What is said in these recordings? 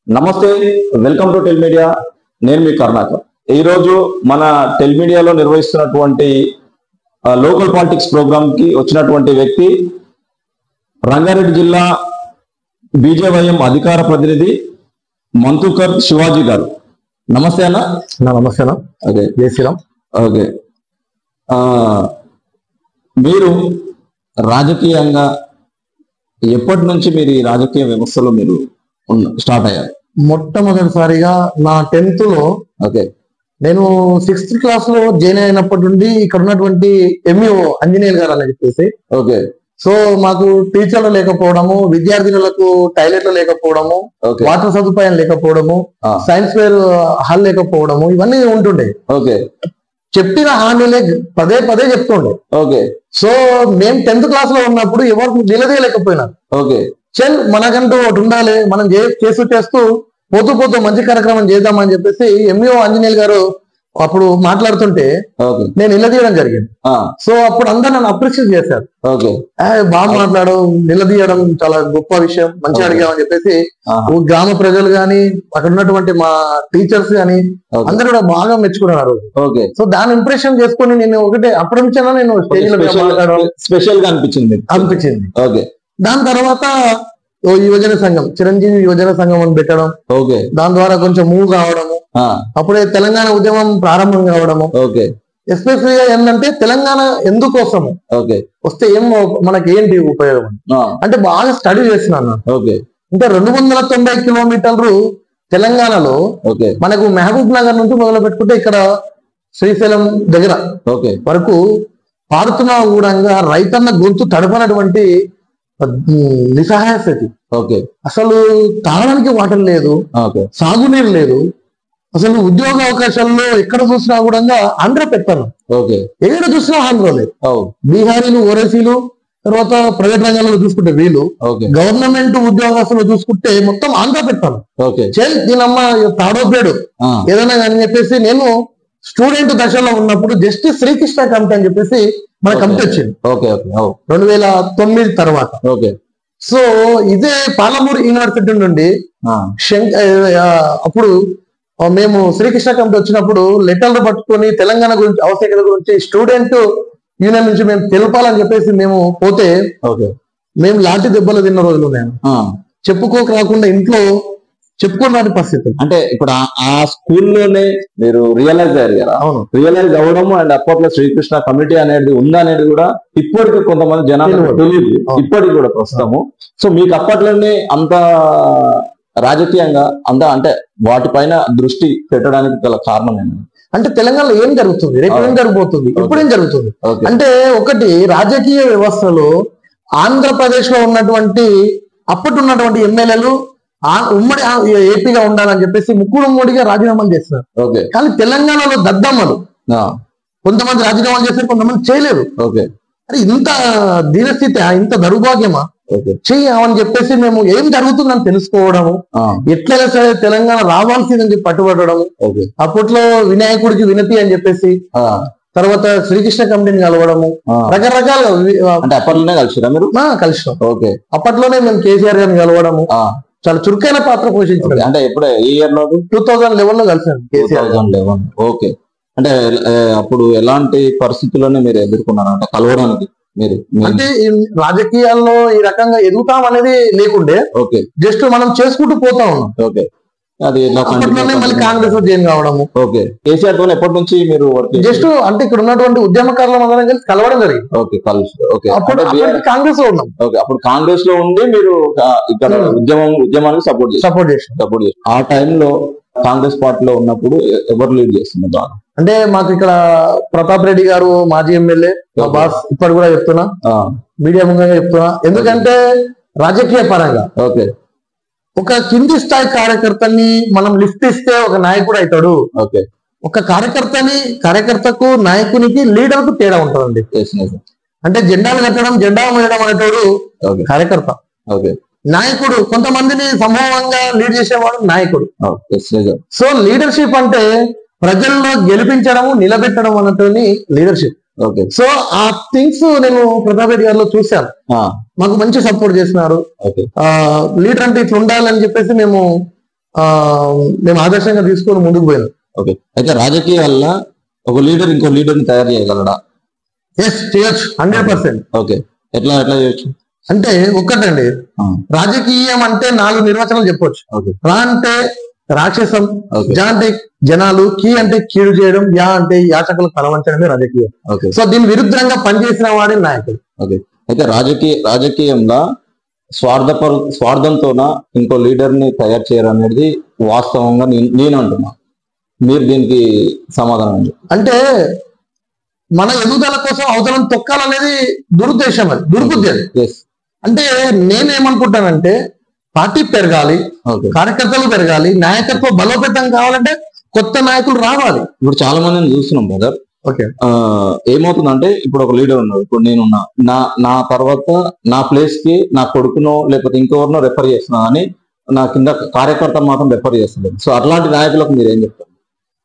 నమస్తే, welcome to tell media. నేను మీ కర్ణాకర్. ఈరోజు మన టెల్ మీడియాలో నిర్వహిస్తున్నటువంటి లోకల్ పాలిటిక్స్ ప్రోగ్రామ్ కి వచ్చినటువంటి వ్యక్తి రంగారెడ్డి జిల్లా బీజేవైఎం అధికార ప్రతినిధి మంతుకర్ శివాజీ గారు. నమస్తే అన్న. నమస్తే అన్న. ఓకే, జై శ్రీరామ్. ఓకే, మీరు రాజకీయంగా ఎప్పటి నుంచి మీరు ఈ రాజకీయ వ్యవస్థలో మీరు స్టార్ట్ అయ్యారు? మొట్టమొదటిసారిగా నా 10th లో ఓకే, నేను 6th క్లాస్ లో జాయిన్ అయినప్పటి నుండి ఇక్కడ ఉన్నటువంటి ఎంఈఓ ఆంజనేయులు గారు అని చెప్పేసి, ఓకే, సో మాకు టీచర్లు లేకపోవడము, విద్యార్థినులకు టాయిలెట్లు లేకపోవడము, వాటర్ సదుపాయం లేకపోవడము, సైన్స్ ఫేర్ హాల్ లేకపోవడము, ఇవన్నీ ఉంటుండే. ఓకే, చెప్పిన హామీలే పదే పదే చెప్తుండే. ఓకే, సో మేము 10th క్లాస్ లో ఉన్నప్పుడు ఎవరికి నిలదీయలేకపోయినాం. ఓకే, చల్ మనకంటూ ఒకటి ఉండాలి, మనం చేస్తూ పోతూ మంచి కార్యక్రమం చేద్దామని చెప్పేసి ఎంఈఓ ఆంజనేయులు గారు అప్పుడు మాట్లాడుతుంటే నేను నిలదీయడం జరిగింది. సో అప్పుడు అందరు నన్ను అప్రిషియేట్ చేశారు. బాగా మాట్లాడు, నిలదీయడం చాలా గొప్ప విషయం, మంచిగా అడిగామని చెప్పేసి గ్రామ ప్రజలు గాని అక్కడ ఉన్నటువంటి మా టీచర్స్ గాని అందరూ కూడా బాగా మెచ్చుకున్నారు. సో దాని ఇంప్రెషన్ చేసుకుని నేను ఒకటే అప్పటి నుంచైనా నేను స్టేజ్ లో మాట్లాడడం స్పెషల్ గా అనిపించింది. దాని తర్వాత యువజన సంఘం, చిరంజీవి యువజన సంఘం అని పెట్టడం, దాని ద్వారా కొంచెం మూవ్ కావడము, అప్పుడే తెలంగాణ ఉద్యమం ప్రారంభం కావడము. ఎస్పెషల్గా ఏంటంటే తెలంగాణ ఎందుకోసము వస్తే ఏం మనకి ఏంటి ఉపయోగం అంటే బాగా స్టడీ చేస్తున్నాను. అంటే 290 కిలోమీటర్లు తెలంగాణలో మనకు మహబూబ్ నగర్ నుంచి మొదలు పెట్టుకుంటే ఇక్కడ శ్రీశైలం దగ్గర వరకు పారుతున్న ఊడంగా రైతన్న గొంతు తడపనటువంటి నిస్సహాయ స్థితి. అసలు తాగడానికి వాటర్ లేదు, సాగునీరు లేదు, అసలు ఉద్యోగ అవకాశాల్లో ఎక్కడ చూసినా కూడా ఆంధ్ర పెట్టాను, ఎక్కడ చూసినా ఆంధ్ర లేదు. బీహారీలు, ఓరైసీలు, తర్వాత ప్రైవేట్ రంగాల్లో చూసుకుంటే వీళ్ళు, గవర్నమెంట్ ఉద్యోగస్తులు చూసుకుంటే మొత్తం ఆంధ్ర పెట్టాను. దీనమ్మ తాడోపేడు ఏదైనా అని చెప్పేసి నేను స్టూడెంట్ దశలో ఉన్నప్పుడు జస్టిస్ శ్రీకృష్ణ కమిటీ అని చెప్పేసి మన కమిటీ వచ్చింది 2009 తర్వాత. సో ఇదే పాలమూరు యూనివర్సిటీ నుండి అప్పుడు మేము శ్రీకృష్ణ కమిటీ వచ్చినప్పుడు లెటర్లు పట్టుకొని తెలంగాణ గురించి ఆవశ్యకత గురించి స్టూడెంట్ యూనియన్ నుంచి మేము తెలపాలని చెప్పేసి మేము పోతే మేము లాంటి దెబ్బలు తిన్న రోజులు నేను చెప్పుకోక రాకుండా ఇంట్లో చెప్పుకోని పరిస్థితి. అంటే ఇప్పుడు ఆ స్కూల్లోనే మీరు రియలైజ్ అయ్యారు కదా? అవును, రియలైజ్ అవ్వడము అండ్ అప్పట్లో శ్రీకృష్ణ కమిటీ అనేది ఉందనేది కూడా ఇప్పటికి కొంతమంది జనాలకు తెలియదు, ఇప్పటికి కూడా ప్రస్తుతము. సో మీకు అప్పట్లోనే అంత రాజకీయంగా అంటే వాటిపైన దృష్టి పెట్టడానికి గల కారణం ఏంటి? అంటే తెలంగాణలో ఏం జరుగుతుంది, రేపు ఏం జరగబోతుంది, ఇప్పుడేం జరుగుతుంది అంటే ఒకటి రాజకీయ వ్యవస్థలో ఆంధ్రప్రదేశ్ లో ఉన్నటువంటి అప్పటి ఉన్నటువంటి ఎమ్మెల్యేలు ఉమ్మడి ఏపీగా ఉండాలని చెప్పేసి ముక్కుడిగా రాజీనామాలు చేస్తున్నారు. కానీ తెలంగాణలో దద్దమ్మలు కొంతమంది రాజీనామాలు చేస్తారు, కొంతమంది చేయలేరు. అరే ఇంత దీనస్థితి, ఇంత దౌర్భాగ్యమా చెయ్యమని చెప్పేసి మేము ఏం జరుగుతుందని తెలుసుకోవడము, ఎట్లయినా సరే తెలంగాణ రావాల్సిందని చెప్పి పట్టుబట్టడము. అప్పట్లో వినాయకుడికి వినతి అని చెప్పేసి తర్వాత శ్రీకృష్ణ కమిటీని కలవడము, రకరకాల అంటే అప్పట్లోనే కలిసిరా మీరు? కలిసినాం. అప్పట్లోనే మేము కేసీఆర్ గారిని కలవడము చాలా చురుకైన పాత్ర పోషించారు. అంటే ఎప్పుడు ఏ ఇయర్ లో? 2011 లో కలిసాను కేసీఆర్. 2011. ఓకే. అంటే అప్పుడు ఎలాంటి పరిస్థితుల్లోనే మీరు ఎదుర్కొన్నారు అంటే కలవడానికి? మీరు అంటే ఈ రాజకీయాల్లో ఈ రకంగా ఎదుగుతాం అనేది లేకుండే, జస్ట్ మనం చేసుకుంటూ పోతా ఉన్నాం. అది మళ్ళీ కాంగ్రెస్ లో జాయిన్ కావడము. కేసీఆర్ తో ఎప్పటి నుంచి మీరు జస్ట్ అంటే ఇక్కడ ఉన్నటువంటి ఉద్యమకారుల అందరం కలిసి కలవడం జరిగింది. అప్పుడు కాంగ్రెస్ లో ఉన్నాం. అప్పుడు కాంగ్రెస్ లో ఉండి మీరు ఇక్కడ ఉద్యమానికి సపోర్ట్ చేసి ఆ టైంలో కాంగ్రెస్ పార్టీలో ఉన్నప్పుడు ఎవరు లీడ్ చేస్తున్నారు? అంటే మాకు ఇక్కడ ప్రతాప్ రెడ్డి గారు మాజీ ఎమ్మెల్యే, మా బాస్, ఇప్పటి కూడా చెప్తున్నా, మీడియా ముందుగా చెప్తున్నా, ఎందుకంటే రాజకీయ పరంగా ఒక కింది స్థాయి కార్యకర్తని మనం లిఫ్ట్ ఇస్తే ఒక నాయకుడు అవుతాడు. ఒక కార్యకర్తకు నాయకునికి లీడర్ కు తేడా ఉంటుందండి. అంటే జెండాలు కట్టడం, జెండా వేయడం అనేటోడు కార్యకర్త, నాయకుడు కొంతమందిని సమూహంగా లీడ్ చేసేవాడు నాయకుడు. సో లీడర్షిప్ అంటే ప్రజల్లో గెలిపించడము, నిలబెట్టడం అన్నటువంటి లీడర్షిప్. సో ఆ థింగ్స్ నేను ప్రతాప్ రెడ్డి గారిలో చూశాను. మాకు మంచి సపోర్ట్ చేసినారు. లీడర్ అంటే ఇట్లా ఉండాలని చెప్పేసి మేము మేము ఆదర్శంగా తీసుకొని ముందుకు పోయినాం. ఓకే, అయితే రాజకీయాల్లో ఒక లీడర్ ఇంకో లీడర్ ని తయారు చేయగలడా? ఎస్, చేయొచ్చు, 100%. ఓకే, ఎట్లా చేయొచ్చు అంటే ఒక్కటండి, రాజకీయం అంటే 4 నిర్వచనాలు చెప్పొచ్చు. రా అంటే రాక్షసం, జ అంటే జనాలు, కీ అంటే కీడు చేయడం, యా అంటే యాచకులు తలవంచడమే రాజకీయం. సో దీని విరుద్ధంగా పనిచేసిన వాడే నాయకుడు. ఓకే, అయితే రాజకీయంలో స్వార్థంతోన ఇంకో లీడర్ ని తయారు చేయడం అనేది వాస్తవంగా నేను అంటున్నా. మీరు దీనికి సమాధానం అంటే మన ఎదుగుదల కోసం అవతలం తొక్కాలనేది దురుద్దేశం, అది దుర్బుద్ధి. అంటే నేనేమనుకుంటానంటే పార్టీ పెరగాలి, కార్యకర్తలు పెరగాలి, నాయకత్వం బలోపేతం కావాలంటే కొత్త నాయకులు రావాలి. ఇప్పుడు చాలా మందిని చూస్తున్నాం బ్రదర్. ఓకే, ఏమవుతుందంటే ఇప్పుడు ఒక లీడర్ ఉన్నాడు, ఇప్పుడు నేనున్నా, నా తర్వాత నా ప్లేస్ కి నా కొడుకునో లేకపోతే ఇంకెవరినో రెఫర్ చేస్తున్నా అని నా కింద కార్యకర్త మాత్రం రెఫర్ చేస్తున్నారు. సో అట్లాంటి నాయకులకు మీరు ఏం చెప్తారు?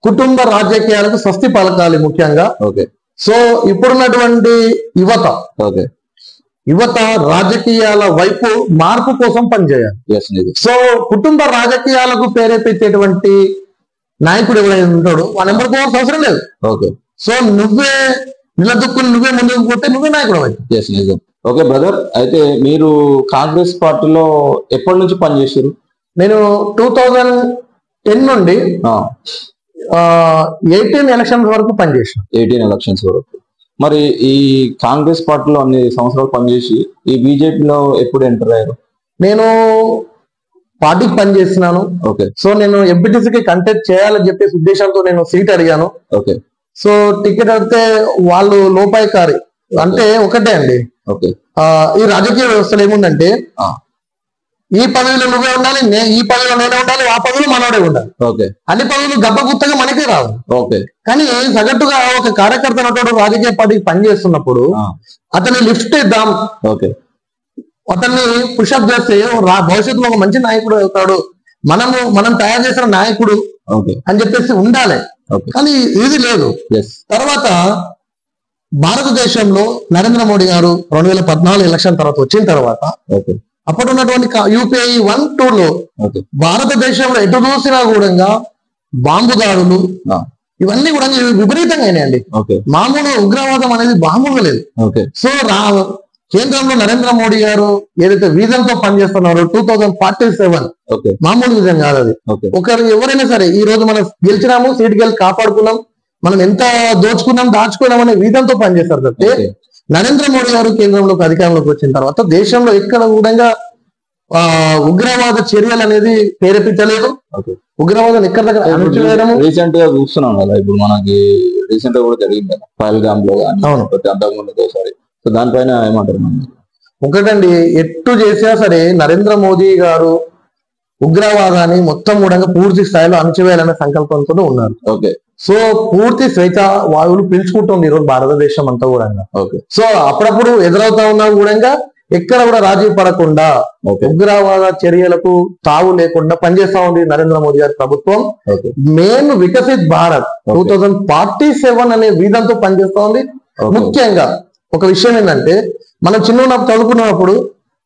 కుటుంబ రాజకీయాలకు స్వస్తి పలకాలి ముఖ్యంగా. ఓకే, సో ఇప్పుడున్నటువంటి యువత రాజకీయాల వైపు మార్పు కోసం పనిచేయాలి. సో కుటుంబ రాజకీయాలకు ప్రేరేపించేటువంటి నాయకుడు ఎవరైనా ఉంటాడు, వాడు ఎవరు పోవాల్సిన అవసరం లేదు. సో నువ్వే నిలదొక్కుని నువ్వే ముందుకు పోతే నువ్వే నాయకుడు అవ్వాలి. ఓకే బ్రదర్, అయితే మీరు కాంగ్రెస్ పార్టీలో ఎప్పటి నుంచి పనిచేశారు? నేను 2010 నుండి 18 ఎలక్షన్స్ వరకు పనిచేసాను. 18 ఎలక్షన్స్ వరకు. మరి ఈ కాంగ్రెస్ పార్టీలో అన్ని సంవత్సరాలు పనిచేసి ఈ బీజేపీలో ఎప్పుడు ఎంటర్ అయ్యారు? నేను పార్టీకి పనిచేస్తున్నాను. ఓకే, సో నేను ఎంపీటీసీకి కంటెస్ట్ చేయాలని చెప్పేసి ఉద్దేశంతో నేను సీట్ అడిగాను. ఓకే, సో టికెట్ అడిగితే వాళ్ళు లోపాయికారి. అంటే ఒకటే అండి, ఈ రాజకీయ వ్యవస్థలో ఏముందంటే ఈ పదవిలో నువ్వే ఉండాలి, ఈ పదవిలో నేనే ఉండాలి, ఆ పదవిలో మనోడే ఉండాలి. అన్ని పదవులు గబ్బగుత్తగా మనకే రావు. కానీ సగటుగా ఒక కార్యకర్త అన్నట్టు రాజకీయ పార్టీకి పనిచేస్తున్నప్పుడు అతన్ని లిఫ్ట్ ఇద్దాం, అతన్ని పుషప్ చేస్తే భవిష్యత్తులో ఒక మంచి నాయకుడు అవుతాడు, మనం తయారు చేసిన నాయకుడు అని చెప్పేసి ఉండాలి. కానీ ఇది లేదు. తర్వాత భారతదేశంలో నరేంద్ర మోడీ గారు 2014 ఎలక్షన్ తర్వాత వచ్చిన తర్వాత అప్పుడు ఉన్నటువంటి యూపీఐ 1, 2 లో భారతదేశంలో ఎటు చూసినా కూడా బాంబు దాడులు ఇవన్నీ కూడా విపరీతంగా అయినాయండి. మామూలు ఉగ్రవాదం అనేది మామూలుగా లేదు. సో కేంద్రంలో నరేంద్ర మోడీ గారు ఏదైతే విజన్ తో పనిచేస్తున్నారో 2047 మామూలు విజన్ కాదు అది. ఒకరు ఎవరైనా సరే ఈ రోజు మనం గెలిచినాము, సీట్ గెలిచి కాపాడుకున్నాం, మనం ఎంత దాచుకున్నాం అనే విజన్ తో పనిచేస్తారు తప్పితే నరేంద్ర మోడీ గారు కేంద్రంలోకి అధికారంలోకి వచ్చిన తర్వాత దేశంలో ఎక్కడ కూడా ఉగ్రవాద చర్యలు అనేది ప్రేరేపించలేదు. ఉగ్రవాదం ఎక్కడ దగ్గర రీసెంట్ గా చూస్తున్నాం కదా, ఇప్పుడు మనకి రీసెంట్ గా కూడా జరిగింది కదా పహల్గామ్ లో కానీ. సో దానిపైన ఏమంటారు? ఒకటండి, ఎట్టు చేసినా సరే నరేంద్ర మోదీ గారు ఉగ్రవాదాన్ని మొత్తం కూడా పూర్తి స్థాయిలో అణచివేయాలనే సంకల్పంతో ఉన్నారు. సో పూర్తి స్వేచ్ఛ వాయువులు పీల్చుకుంటుంది ఈరోజు భారతదేశం అంతా కూడా. సో అప్పుడప్పుడు ఎదురవుతా ఉన్నా కూడా ఎక్కడ కూడా రాజీ పడకుండా ఉగ్రవాద చర్యలకు తావు లేకుండా పనిచేస్తా ఉంది నరేంద్ర మోదీ గారి ప్రభుత్వం. మెయిన్ వికసిత్ భారత్ 2047 అనే విధంతో పనిచేస్తా ఉంది. ముఖ్యంగా ఒక విషయం ఏంటంటే, మనం చిన్నప్పుడు చదువుకున్నప్పుడు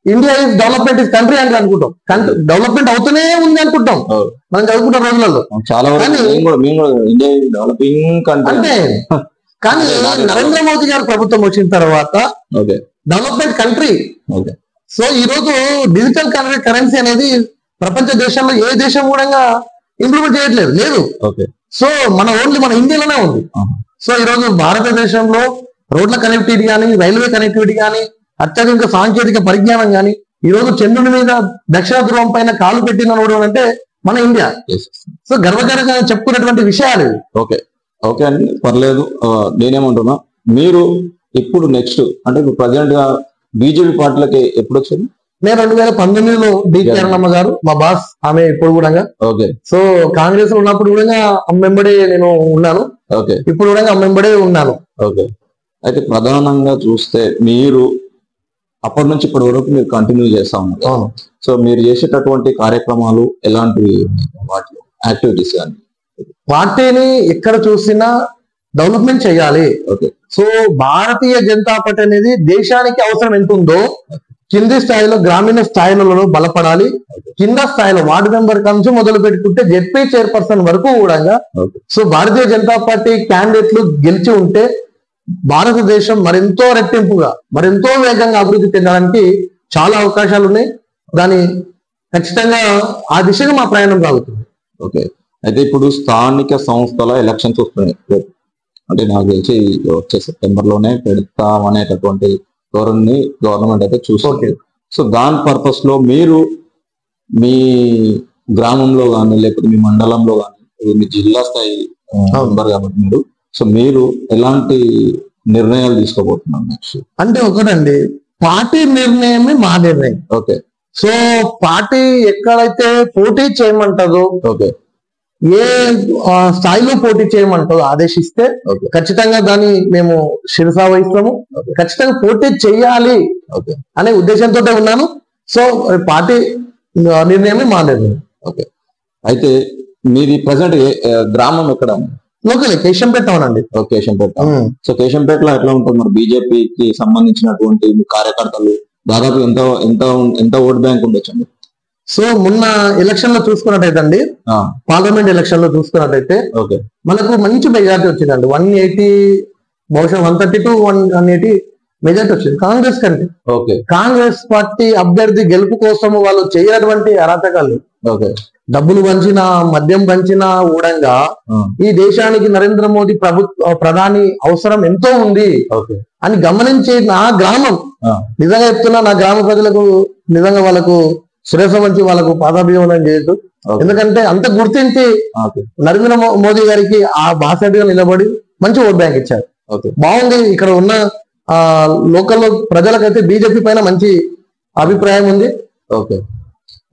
India is development is country అని అనుకుంటాం. డెవలప్మెంట్ అవుతూనే ఉంది అనుకుంటాం మనం చదువుకున్న రోజులలో. అంటే కానీ నరేంద్ర మోదీ గారి ప్రభుత్వం వచ్చిన తర్వాత డెవలప్మెంట్ కంట్రీ. సో ఈ రోజు డిజిటల్ కరెన్సీ అనేది ప్రపంచ దేశంలో ఏ దేశం కూడా ఇంప్లిమెంట్ చేయట్లేదు, లేదు. సో మన ఇండియాలోనే ఉంది. సో ఈ రోజు భారతదేశంలో రోడ్ల కనెక్టివిటీ కానీ, రైల్వే కనెక్టివిటీ కానీ, అత్యాధునిక సాంకేతిక పరిజ్ఞానం కానీ, ఈ రోజు చంద్రుని మీద దక్షిణ ధ్రువం పైన కాలు పెట్టిన అంటే మన ఇండియా. సో గర్వకారంగా చెప్పుకునేటువంటి విషయాలు. ఓకే అండి, పర్లేదు. నేనేమంటున్నా, మీరు ఇప్పుడు నెక్స్ట్ అంటే ఇప్పుడు ప్రజెంట్ గా బీజేపీ పార్టీలకి ఎప్పుడు వచ్చారు? నేను 2019లో కిరణమ్మ గారు మా బాస్, ఆమె ఇప్పుడు కూడా. సో కాంగ్రెస్ లో ఉన్నప్పుడు కూడా అమ్మెంబడే నేను ఉన్నాను, ఇప్పుడు కూడా అమ్మెంబడే ఉన్నాను. అయితే ప్రధానంగా చూస్తే మీరు అప్పటి నుంచి ఇప్పటి వరకు మీరు కంటిన్యూ చేస్తా ఉన్నారు. సో మీరు చేసేటటువంటి కార్యక్రమాలు ఎలాంటి వాటిలో యాక్టివిటీస్ కానీ? పార్టీని ఎక్కడ చూసినా డెవలప్మెంట్ చేయాలి. సో భారతీయ జనతా పార్టీ అనేది దేశానికి అవసరం ఎంత ఉందో కింది స్థాయిలో గ్రామీణ స్థాయిలలో బలపడాలి. కింద స్థాయిలో వార్డు మెంబర్ నుంచి మొదలు పెట్టుకుంటే జెడ్పీ చైర్పర్సన్ వరకు కూడా. సో భారతీయ జనతా పార్టీ క్యాండిడేట్లు గెలిచి ఉంటే భారతదేశం మరెంతో రెట్టింపుగా మరెంతో వేగంగా అభివృద్ధి చెందడానికి చాలా అవకాశాలు ఉన్నాయి. దాని ఖచ్చితంగా ఆ దిశగా మా ప్రయాణం సాగుతుంది. ఓకే, అయితే ఇప్పుడు స్థానిక సంస్థల ఎలక్షన్స్ వస్తున్నాయి. అంటే నాకు తెలిసి వచ్చే సెప్టెంబర్ లోనే పెడతాం అనేటటువంటి ధోరణి గవర్నమెంట్ అయితే చూస్తుంది. సో దాని పర్పస్ లో మీరు మీ గ్రామంలో కానీ లేకపోతే మీ మండలంలో కానీ మీ జిల్లా స్థాయి మెంబర్ కాబట్టి మీరు ఎలాంటి నిర్ణయాలు తీసుకోబోతున్నారు నెక్స్ట్? అంటే ఒకటండి, పార్టీ నిర్ణయమే మా నిర్ణయం. ఓకే, సో పార్టీ ఎక్కడైతే పోటీ చేయమంటుందో, ఓకే, ఏ స్థాయిలో పోటీ చేయమంటుందో ఆదేశిస్తే ఖచ్చితంగా దాన్ని మేము శిరసా వహిస్తాము. ఖచ్చితంగా పోటీ చెయ్యాలి అనే ఉద్దేశంతో ఉన్నాను. సో పార్టీ నిర్ణయమే మా నిర్ణయం. ఓకే, అయితే మీది ప్రజెంట్ గ్రామం ఎక్కడ? లోకల్ కేశంపేట అవునండి. కేశంపేట. సో కేశంపేటలో ఎట్లా ఉంటుంది మరి? బీజేపీకి సంబంధించినటువంటి కార్యకర్తలు దాదాపు ఎంత ఓట్ బ్యాంక్ ఉండొచ్చండి? సో మొన్న ఎలక్షన్ లో చూసుకున్నట్టయితే అండి, పార్లమెంట్ ఎలక్షన్ లో చూసుకున్నట్టయితే మనకు మంచి మెజార్టీ వచ్చిందండి. 180 బహుశా 130 to 180 మెజార్టీ వచ్చింది కాంగ్రెస్ కంటే. కాంగ్రెస్ పార్టీ అభ్యర్థి గెలుపు కోసం వాళ్ళు చేయనటువంటి అరాచకాలు, డబ్బులు పంచిన, మద్యం పంచిన ఊడంగా ఈ దేశానికి నరేంద్ర మోదీ ప్రధాని అవసరం ఎంతో ఉంది అని గమనించి నా గ్రామం, నిజంగా చెప్తున్నా, నా గ్రామ ప్రజలకు నిజంగా వాళ్ళకు సురేష మంచి వాళ్ళకు పాదాభివందనం చేయొద్దు. ఎందుకంటే అంత గుర్తించి నరేంద్ర మోదీ గారికి ఆ బాసటిగా నిలబడి మంచి ఓట్ బ్యాంక్ ఇచ్చారు. బాగుంది. ఇక్కడ ఉన్న లోకల్ ప్రజలకైతే బీజేపీ పైన మంచి అభిప్రాయం ఉంది. ఓకే,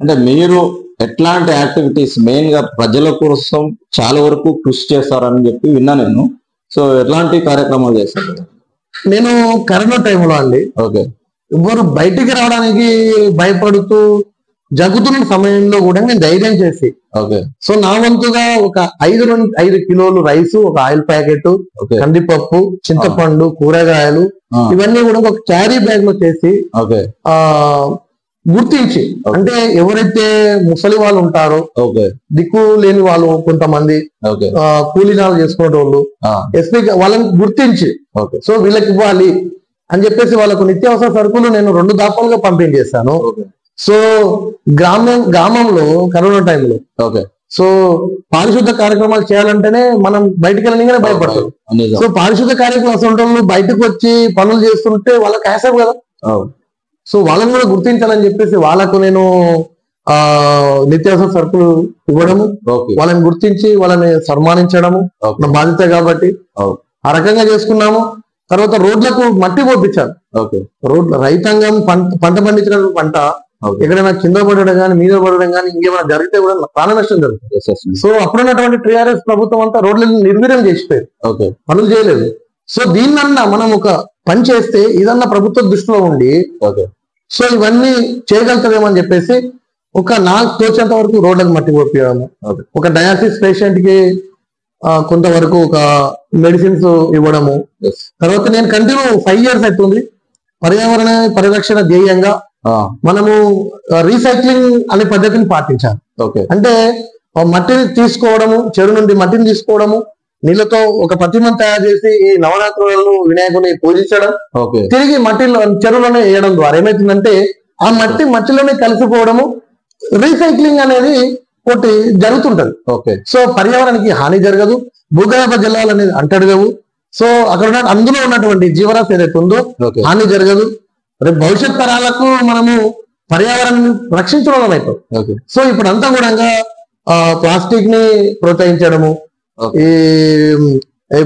అంటే మీరు ఎట్లాంటి యాక్టివిటీస్ మెయిన్ గా ప్రజల కోసం చాలా వరకు కృషి చేస్తారని చెప్పి విన్నా నేను. సో ఎట్లాంటి కార్యక్రమాలు చేస్తారు? నేను కరోనా టైంలో అండి, ఎవరు బయటికి రావడానికి భయపడుతూ జరుగుతున్న సమయంలో కూడా నేను ధైర్యం చేసి, సో నా వంతుగా ఒక 5 కిలోలు రైసు, ఒక ఆయిల్ ప్యాకెట్, కందిపప్పు, చింతపండు, కూరగాయలు ఇవన్నీ కూడా ఒక క్యారీ బ్యాగ్ లో చేసి గుర్తించి, అంటే ఎవరైతే ముసలి వాళ్ళు ఉంటారో, దిక్కు లేని వాళ్ళు, కొంతమంది కూలీనాలు చేసుకునే వాళ్ళు, ఎస్పీ వాళ్ళని గుర్తించి సో వీళ్ళకి ఇవ్వాలి అని చెప్పేసి వాళ్ళకు నిత్యావసర సరుకులు నేను 2 దాపాలుగా పంపిణీ చేశాను. సో గ్రామంలో కరోనా టైంలో సో పారిశుద్ధ కార్యక్రమాలు చేయాలంటేనే మనం బయటకు వెళ్ళగానే భయపడతాం. సో పారిశుద్ధ కార్యక్రమాలు బయటకు వచ్చి పనులు చేస్తుంటే వాళ్ళకి యాసబ్ కదా. సో వాళ్ళని కూడా గుర్తించాలని చెప్పేసి వాళ్ళకు నేను నిత్యావసర సరుకులు ఇవ్వడము, వాళ్ళని గుర్తించి వాళ్ళని సన్మానించడము నా బాధ్యత కాబట్టి ఆ రకంగా చేసుకున్నాము. తర్వాత రోడ్లకు మట్టి పోపించారు. రోడ్ల రైతాంగం పంట పండించిన పంట ఎక్కడైనా కింద పడడం కానీ, మీద పడడం కానీ, ఇంకేమైనా జరిగితే కూడా ప్రాణ నష్టం జరుగుతుంది. సో అప్పుడున్నటువంటి టీఆర్ఎస్ ప్రభుత్వం అంతా రోడ్లను నిర్వీర్యం చేసిపోయారు, పనులు చేయలేదు. సో దీన్నన్నా మనం ఒక పని చేస్తే ఇదన్నా ప్రభుత్వ దృష్టిలో ఉండి సో ఇవన్నీ చేయగలుగుతామని చెప్పేసి నాకు తోచేంత వరకు రోడ్లకు మట్టి పోపించడము, ఒక డయాలసిస్ పేషెంట్ కి కొంతవరకు ఒక మెడిసిన్స్ ఇవ్వడము. తర్వాత నేను కంటిన్యూ 5 years అవుతుంది పర్యావరణ పరిరక్షణ ధ్యేయంగా మనము రీసైక్లింగ్ అనే పద్ధతిని పాటించాలి. అంటే మట్టిని తీసుకోవడము, చెరువు నుండి మట్టిని తీసుకోవడము, నీళ్ళతో ఒక ప్రతిమను తయారు చేసి ఈ నవరాత్రులను వినాయకుని పూజించడం, తిరిగి మట్టిలో చెరువులోనే వేయడం ద్వారా ఏమైతుందంటే ఆ మట్టిలోనే కలిసిపోవడము, రీసైక్లింగ్ అనేది ఒకటి జరుగుతుంటది. సో పర్యావరణానికి హాని జరగదు, భూగర్భ జలాలు అనేది అంటడగవు. సో అక్కడ అందులో ఉన్నటువంటి జీవరాశి ఏదైతే ఉందో హాని జరగదు. రేపు భవిష్యత్ తరాలకు మనము పర్యావరణాన్ని రక్షించడం అయిపోయి. సో ఇప్పుడు అంతా కూడా ప్లాస్టిక్ ని ప్రోత్సహించడము, ఈ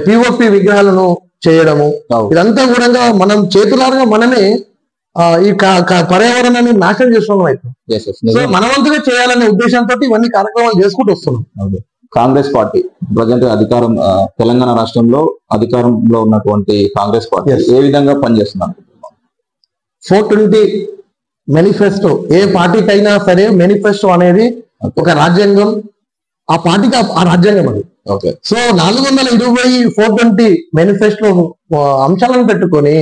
పిఓపి విగ్రహాలను చేయడము, ఇదంతా కూడా మనం చేతులారుగా మనమే ఈ పర్యావరణాన్ని నాశనం చేసుకోవడం అయిపోయింది. సో మనవంతుగా చేయాలనే ఉద్దేశంతో ఇవన్నీ కార్యక్రమాలు చేసుకుంటూ వస్తున్నాం. కాంగ్రెస్ పార్టీ ప్రజెంట్ అధికారం తెలంగాణ రాష్ట్రంలో అధికారంలో ఉన్నటువంటి కాంగ్రెస్ పార్టీ ఏ విధంగా పనిచేస్తున్నారు? 420 మేనిఫెస్టో, ఏ పార్టీకైనా సరే మేనిఫెస్టో అనేది ఒక రాజ్యాంగం, ఆ పార్టీకి ఆ రాజ్యాంగం అది. సో 420 మేనిఫెస్టో అంశాలను పెట్టుకొని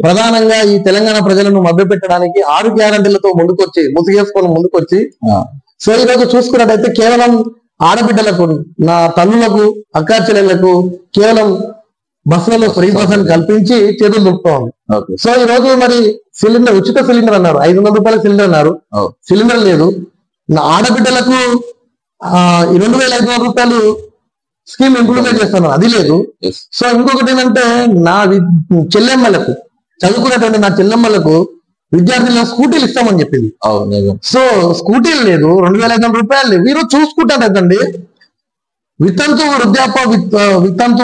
ప్రధానంగా ఈ తెలంగాణ ప్రజలను మభ్యపెట్టడానికి 6 గ్యారంటీలతో ముసుగేసుకొని ముందుకొచ్చి సో ఈ రోజు చూసుకున్నట్టయితే కేవలం ఆడబిడ్డలకు, నా తల్లులకు, అక్కా చెల్లెళ్లకు కేవలం బస్సులలో ఫ్రీ బస్ అని కల్పించి చేతులు దుప్పుతా ఉంది. సో ఈ రోజు మరి సిలిండర్, ఉచిత సిలిండర్ అన్నారు, 500 రూపాయల సిలిండర్ అన్నారు, సిలిండర్ లేదు. ఆడబిడ్డలకు 2500 రూపాయలు స్కీమ్ ఇంప్లిమెంట్ చేస్తున్నారు, అది లేదు. సో ఇంకొకటి ఏంటంటే నా చెల్లెమ్మలకు, చదువుకునేటువంటి నా చెల్లెమ్మలకు విద్యార్థులకు స్కూటీలు ఇస్తామని చెప్పింది. సో స్కూటీలు లేదు, 2500 రూపాయలు లేవు. ఈరోజు చూసుకుంటారండి వితంతు వృద్ధాప్య వితంతు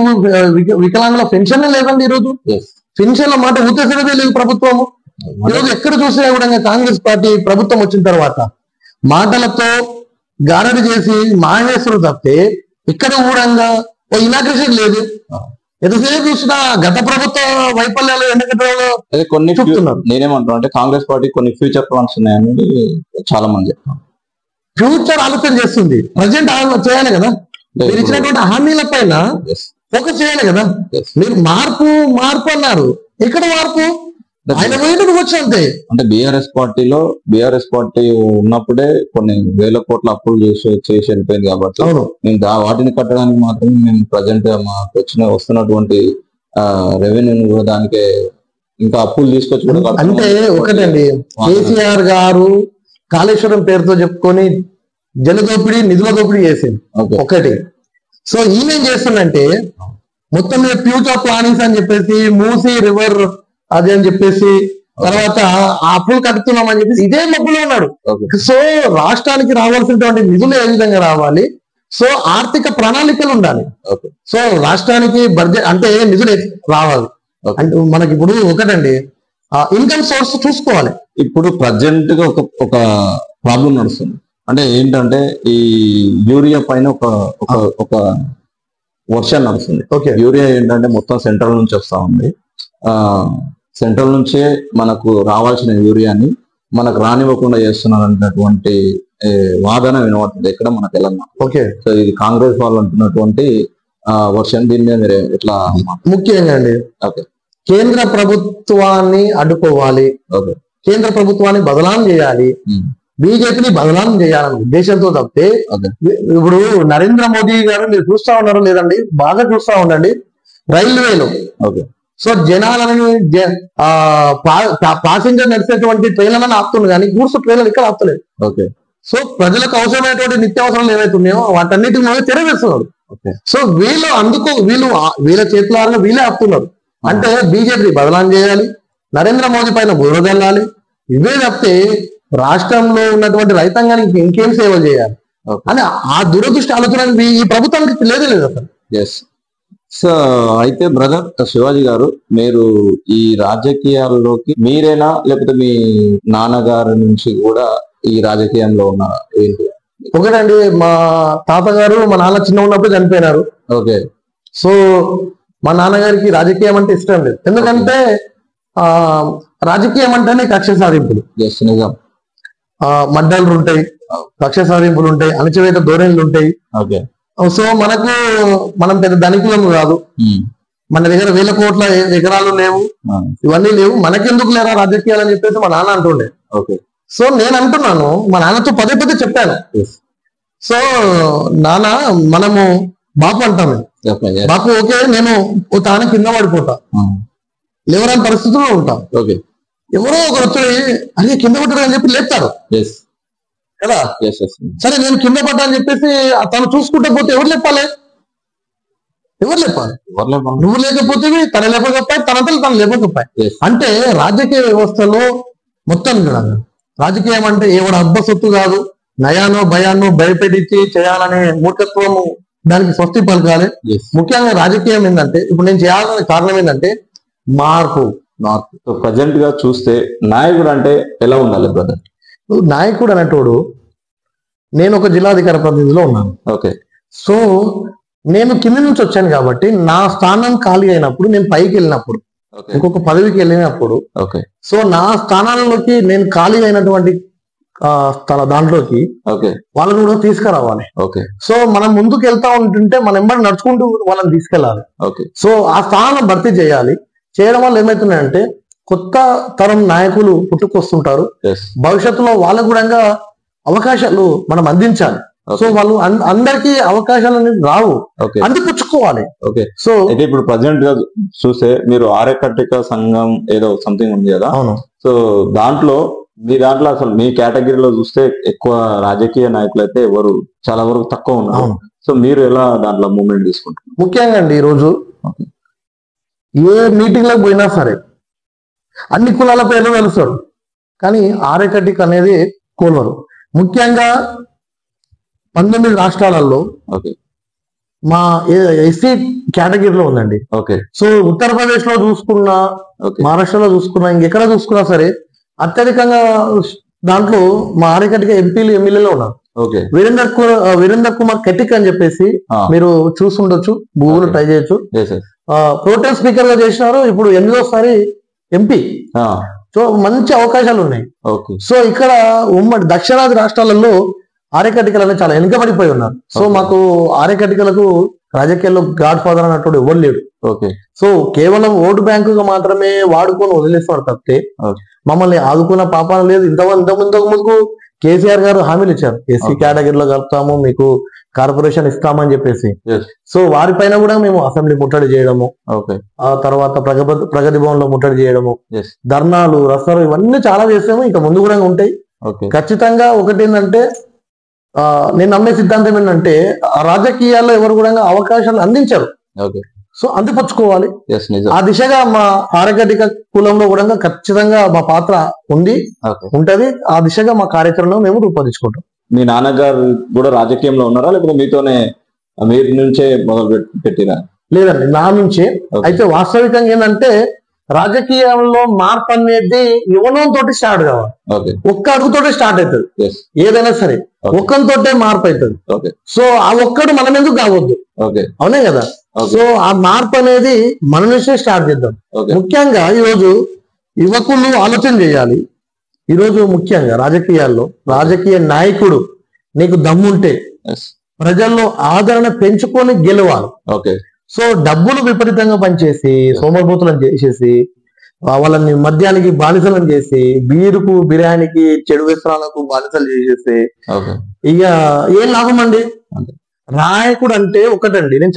వికలాంగుల పెన్షన్ లేదండి. ఈరోజు పెన్షన్ల మాట ఊతేసేదే లేదు ప్రభుత్వము. ఈరోజు ఎక్కడ చూసినా కూడా కాంగ్రెస్ పార్టీ ప్రభుత్వం వచ్చిన తర్వాత మాటలతో గారడి చేసి మానేశ్వరు తప్పితే ఇక్కడ కూడా ఇనాగ్రేషన్ లేదు. ఎంతసేపు చూసినా గత ప్రభుత్వ వైఫల్యాలు ఎండగట్టడంలో కొన్ని చెప్తున్నారు. నేనేమంటున్నా అంటే కాంగ్రెస్ పార్టీ కొన్ని ఫ్యూచర్ ప్లాన్స్ ఉన్నాయని చాలా మంది చెప్తున్నారు. ఫ్యూచర్ ఆలోచన చేస్తుంది, ప్రజెంట్ చేయాలి కదా. మీరు ఇచ్చినటువంటి హామీల పైన ఫోకస్ చేయాలి కదా. మీరు మార్పు అన్నారు, ఎక్కడ మార్పు? ఆయన పోయినట్టు వచ్చి అంతే. అంటే బీఆర్ఎస్ పార్టీ ఉన్నప్పుడే కొన్ని వేల కోట్ల అప్పులు చేసి వెళ్ళిపోయింది కాబట్టి మేము వాటిని కట్టడానికి మాత్రం మేము ప్రజెంట్ మాకు వస్తున్నటువంటి రెవెన్యూ దానికి ఇంకా అప్పులు తీసుకొచ్చి కూడా అంటే ఒకటండి, కేసీఆర్ గారు కాళేశ్వరం పేరుతో చెప్పుకొని జలదోపిడీ, నిధుల దోపిడీ చేసింది ఒకటి. సో ఈయనేం చేస్తుందంటే మొత్తం ఫ్యూచర్ ప్లానింగ్స్ అని చెప్పేసి మూసీ రివర్ అది అని చెప్పేసి తర్వాత అప్పులు కట్టుతున్నామని చెప్పేసి ఇదే మబ్బులో ఉన్నాడు. సో రాష్ట్రానికి రావాల్సినటువంటి నిధులు ఏ విధంగా రావాలి, సో ఆర్థిక ప్రణాళికలు ఉండాలి. సో రాష్ట్రానికి బడ్జెట్ అంటే నిధులు రావాలి అంటే మనకి ఇప్పుడు ఒకటండి ఇన్కమ్ సోర్స్ చూసుకోవాలి. ఇప్పుడు ప్రజెంట్ గా ఒక ప్రాబ్లం నడుస్తుంది. అంటే ఏంటంటే ఈ యూరియా పైన ఒక వర్షం నడుస్తుంది. యూరియా ఏంటంటే మొత్తం సెంట్రల్ నుంచి వస్తా ఉంది. సెంట్రల్ నుంచే మనకు రావాల్సిన యూరియాని మనకు రానివ్వకుండా చేస్తున్నారు అన్నటువంటి వాదన వినబడుతుంది ఎక్కడ మన తెలంగాణ. సో ఇది కాంగ్రెస్ వాళ్ళు అంటున్నటువంటి వర్షన్, దీని మీద మీరు ఎట్లా? ముఖ్యంగా అండి కేంద్ర ప్రభుత్వాన్ని అడ్డుకోవాలి, కేంద్ర ప్రభుత్వాన్ని బదలాం చేయాలి, బీజేపీని బదలాం చేయాలనే ఉద్దేశంతో తప్పితే ఇప్పుడు నరేంద్ర మోదీ గారు మీరు చూస్తా ఉన్నారు లేదండి, బాగా చూస్తా ఉండండి రైల్వేలో. సో జనాలని ప్యాసింజర్ నడిచేటువంటి ట్రైన్లను ఆపుతుంది కానీ గూడ్స్ ట్రైన్లు ఇక్కడ ఆపుతలేదు. సో ప్రజలకు అవసరమైనటువంటి నిత్యావసరాలు ఏవైతే ఉన్నాయో వాటన్నిటిని మీద తెరవేస్తున్నారు. సో వీళ్ళ చేతులారా వీళ్ళే ఆపుతున్నారు. అంటే బీజేపీ బదలాం చేయాలి, నరేంద్ర మోదీ పైన బురద జల్లాలి, ఇవే తప్పితే రాష్ట్రంలో ఉన్నటువంటి రైతాంగానికి ఇంకేం సేవలు చేయాలి అని ఆ దురదృష్టి ఆలోచన ఈ ప్రభుత్వానికి లేదు అసలు. సో అయితే బ్రదర్ శివాజీ గారు, మీరు ఈ రాజకీయాల్లోకి మీరేనా లేకపోతే మీ నాన్నగారి నుంచి కూడా ఈ రాజకీయంలో ఉన్నారా? ఏంటి? ఒకటండి, మా తాతగారు మా నాన్న చిన్న ఉన్నప్పుడు చనిపోయినారు. సో మా నాన్నగారికి రాజకీయం అంటే ఇష్టం లేదు. ఎందుకంటే రాజకీయం అంటేనే కక్ష సాధింపులు, మడ్డలు ఉంటాయి, కక్ష సాధింపులు ఉంటాయి, అణచివేత ధోరణులు ఉంటాయి. సో మనం పెద్ద ధనికులము కాదు, మన దగ్గర 1000 కోట్ల ఎకరాలు లేవు, ఇవన్నీ లేవు, మనకెందుకు లేరా రాజకీయాలు అని చెప్పేసి మా నాన్న అంటుండే. సో నేను అంటున్నాను, మా నాన్నతో పదే చెప్పాను. సో నాన్న మనము బాపు అంటాము, బాపు ఓకే నేను తాను కింద పడిపోతా, లేవరాని పరిస్థితుల్లో ఉంటాం. ఎవరో ఒకరు వచ్చి అదే కింద పడ్డారు అని చెప్పి లేపుతారు కదా. సరే నేను కింద పడ్డా అని చెప్పేసి తను చూసుకుంటే పోతే ఎవరు లేపాలి? నువ్వు లేకపోతే తన లేపకపోయి తను లేపకపోయి. అంటే రాజకీయ వ్యవస్థలో మొత్తం కూడా రాజకీయం అంటే ఎవడ అబ్బ సొత్తు కాదు, నయానో భయానో భయపెట్టించి చేయాలనే మూర్ఖత్వము దానికి స్వస్తి పలకాలి. ముఖ్యంగా రాజకీయం ఏంటంటే ఇప్పుడు నేను చేయాలనే కారణం ఏంటంటే మార్పు. ప్రజెంట్ గా చూస్తే నాయకుడు అంటే ఎలా ఉండాలి బ్రదర్? నాయకుడు అనేటోడు, నేను ఒక జిల్లాధికార ప్రతినిధిలో ఉన్నాను. సో నేను కింది నుంచి వచ్చాను కాబట్టి నా స్థానం ఖాళీ అయినప్పుడు, నేను పైకి వెళ్ళినప్పుడు, ఇంకొక పదవికి వెళ్ళినప్పుడు, సో నా స్థానాల్లోకి నేను ఖాళీ అయినటువంటి తన దాంట్లోకి వాళ్ళని కూడా తీసుకురావాలి. సో మనం ముందుకు వెళ్తా ఉంటుంటే మనం ఎంబడి నడుచుకుంటూ వాళ్ళని తీసుకెళ్ళాలి. సో ఆ స్థానాలను భర్తీ చేయాలి. చేయడం వల్ల ఏమవుతున్నాయంటే కొత్త తరం నాయకులు పుట్టుకొస్తుంటారు. భవిష్యత్తులో వాళ్ళకు కూడా అవకాశాలు మనం అందించాలి. సో వాళ్ళు అందరికీ అవకాశాలు అనేది రావు, అందిపుచ్చుకోవాలి. సో అయితే ఇప్పుడు ప్రజెంట్ గా చూస్తే మీరు ఆర్యకట్టిక సంఘం ఏదో సంథింగ్ ఉంది కదా. అవును. సో మీ దాంట్లో అసలు మీ కేటగిరీలో చూస్తే ఎక్కువ రాజకీయ నాయకులు అయితే ఎవరు చాలా వరకు తక్కువ ఉన్నారు. సో మీరు ఎలా దాంట్లో మూవ్మెంట్ తీసుకుంటారు? ముఖ్యంగా అండి ఈరోజు ఏ మీటింగ్ లకు పోయినా సరే అన్ని కులాల పేర్లు తెలుస్తాడు, కానీ ఆర్యకట్టిక అనేది కోల్వరు. ముఖ్యంగా 19 రాష్ట్రాలలో మా ఎస్సీ కేటగిరీలో ఉందండి. సో ఉత్తరప్రదేశ్ లో చూసుకున్నా, మహారాష్ట్రలో చూసుకున్నా, ఇంకెక్కడ చూసుకున్నా సరే అత్యధికంగా దాంట్లో మా ఆర్యకట్టిక ఎంపీలు ఎమ్మెల్యేలు ఉన్నారు. వీరేందర్ కుమార్ కటిక్ అని చెప్పేసి మీరు చూస్తుండొచ్చు, గూగుల్ ట్రై చేయొచ్చు. ప్రోటెం స్పీకర్ గా చేసినారు, ఇప్పుడు 8వ ఎంపీ. సో మంచి అవకాశాలు ఉన్నాయి. సో ఇక్కడ ఉమ్మడి దక్షిణాది రాష్ట్రాలలో ఆర్యకట్టికలు అనేది చాలా వెనుకబడిపోయి ఉన్నారు. సో మాకు ఆర్యకట్టికలకు రాజకీయాల్లో గాడ్ ఫాదర్ అన్నట్టు ఎవరు లేడు. సో కేవలం ఓటు బ్యాంకుగా మాత్రమే వాడుకొని వదిలేస్తున్నారు తప్పితే మమ్మల్ని ఆదుకున్న పాపాలు లేదు. ఇంతకు కేసీఆర్ గారు హామీలు ఇచ్చారు, ఎస్సీ కేటగిరీలో కలుపుతాము, మీకు కార్పొరేషన్ ఇస్తామని చెప్పేసి. సో వారిపైన కూడా మేము అసెంబ్లీ ముట్టడి చేయడము, ఆ తర్వాత ప్రగతి భవన్ లో ముట్టడి చేయడము, ధర్నాలు, రస్తాలు ఇవన్నీ చాలా చేసాము. ఇంకా ముందు కూడా ఉంటాయి. ఖచ్చితంగా ఒకటి ఏంటంటే నేను నమ్మే సిద్ధాంతం ఏంటంటే రాజకీయాల్లో ఎవరు కూడా అవకాశాలు అందించారు. సో అందిపుచ్చుకోవాలి. ఆ దిశగా మా ఆర్యకట్టిక కులంలో కూడా ఖచ్చితంగా మా పాత్ర ఉంటది. ఆ దిశగా మా కార్యాచరణలో మేము రూపొందించుకుంటాం. మీ నాన్నగారు కూడా రాజకీయంలో ఉన్నారా, లేకపోతే మీతోనే మీరు నుంచే మొదలు పెట్టిరా? లేదండి, నా నుంచే. అయితే వాస్తవికంగా ఏంటంటే రాజకీయంలో మార్పు అనేది యువనంతో స్టార్ట్ కావాలి. ఒక్క అడుగుతోటే స్టార్ట్ అవుతుంది ఏదైనా సరే, ఒక్కరితోటే మార్పు అవుతుంది. సో ఆ ఒక్కడు మనం ఎందుకు కావద్దు, అవునే కదా. సో ఆ మార్పు అనేది మన నుంచే స్టార్ట్ చేద్దాం. ముఖ్యంగా ఈరోజు యువకులు ఆలోచన చేయాలి. ఈరోజు ముఖ్యంగా రాజకీయాల్లో రాజకీయ నాయకుడు నీకు దమ్ముంటే ప్రజల్లో ఆదరణ పెంచుకొని గెలవాలి. సో డబ్బులు విపరీతంగా పనిచేసి సోమరిపోతులను చేసేసి వాళ్ళని మద్యానికి బానిసలను చేసి బీరుకు బిర్యానీకి చెడు వ్యసనాలకు బానిసలు చేసేసి ఇక ఏం లాభం అండి. నాయకుడు అంటే ఒకటండి, నేను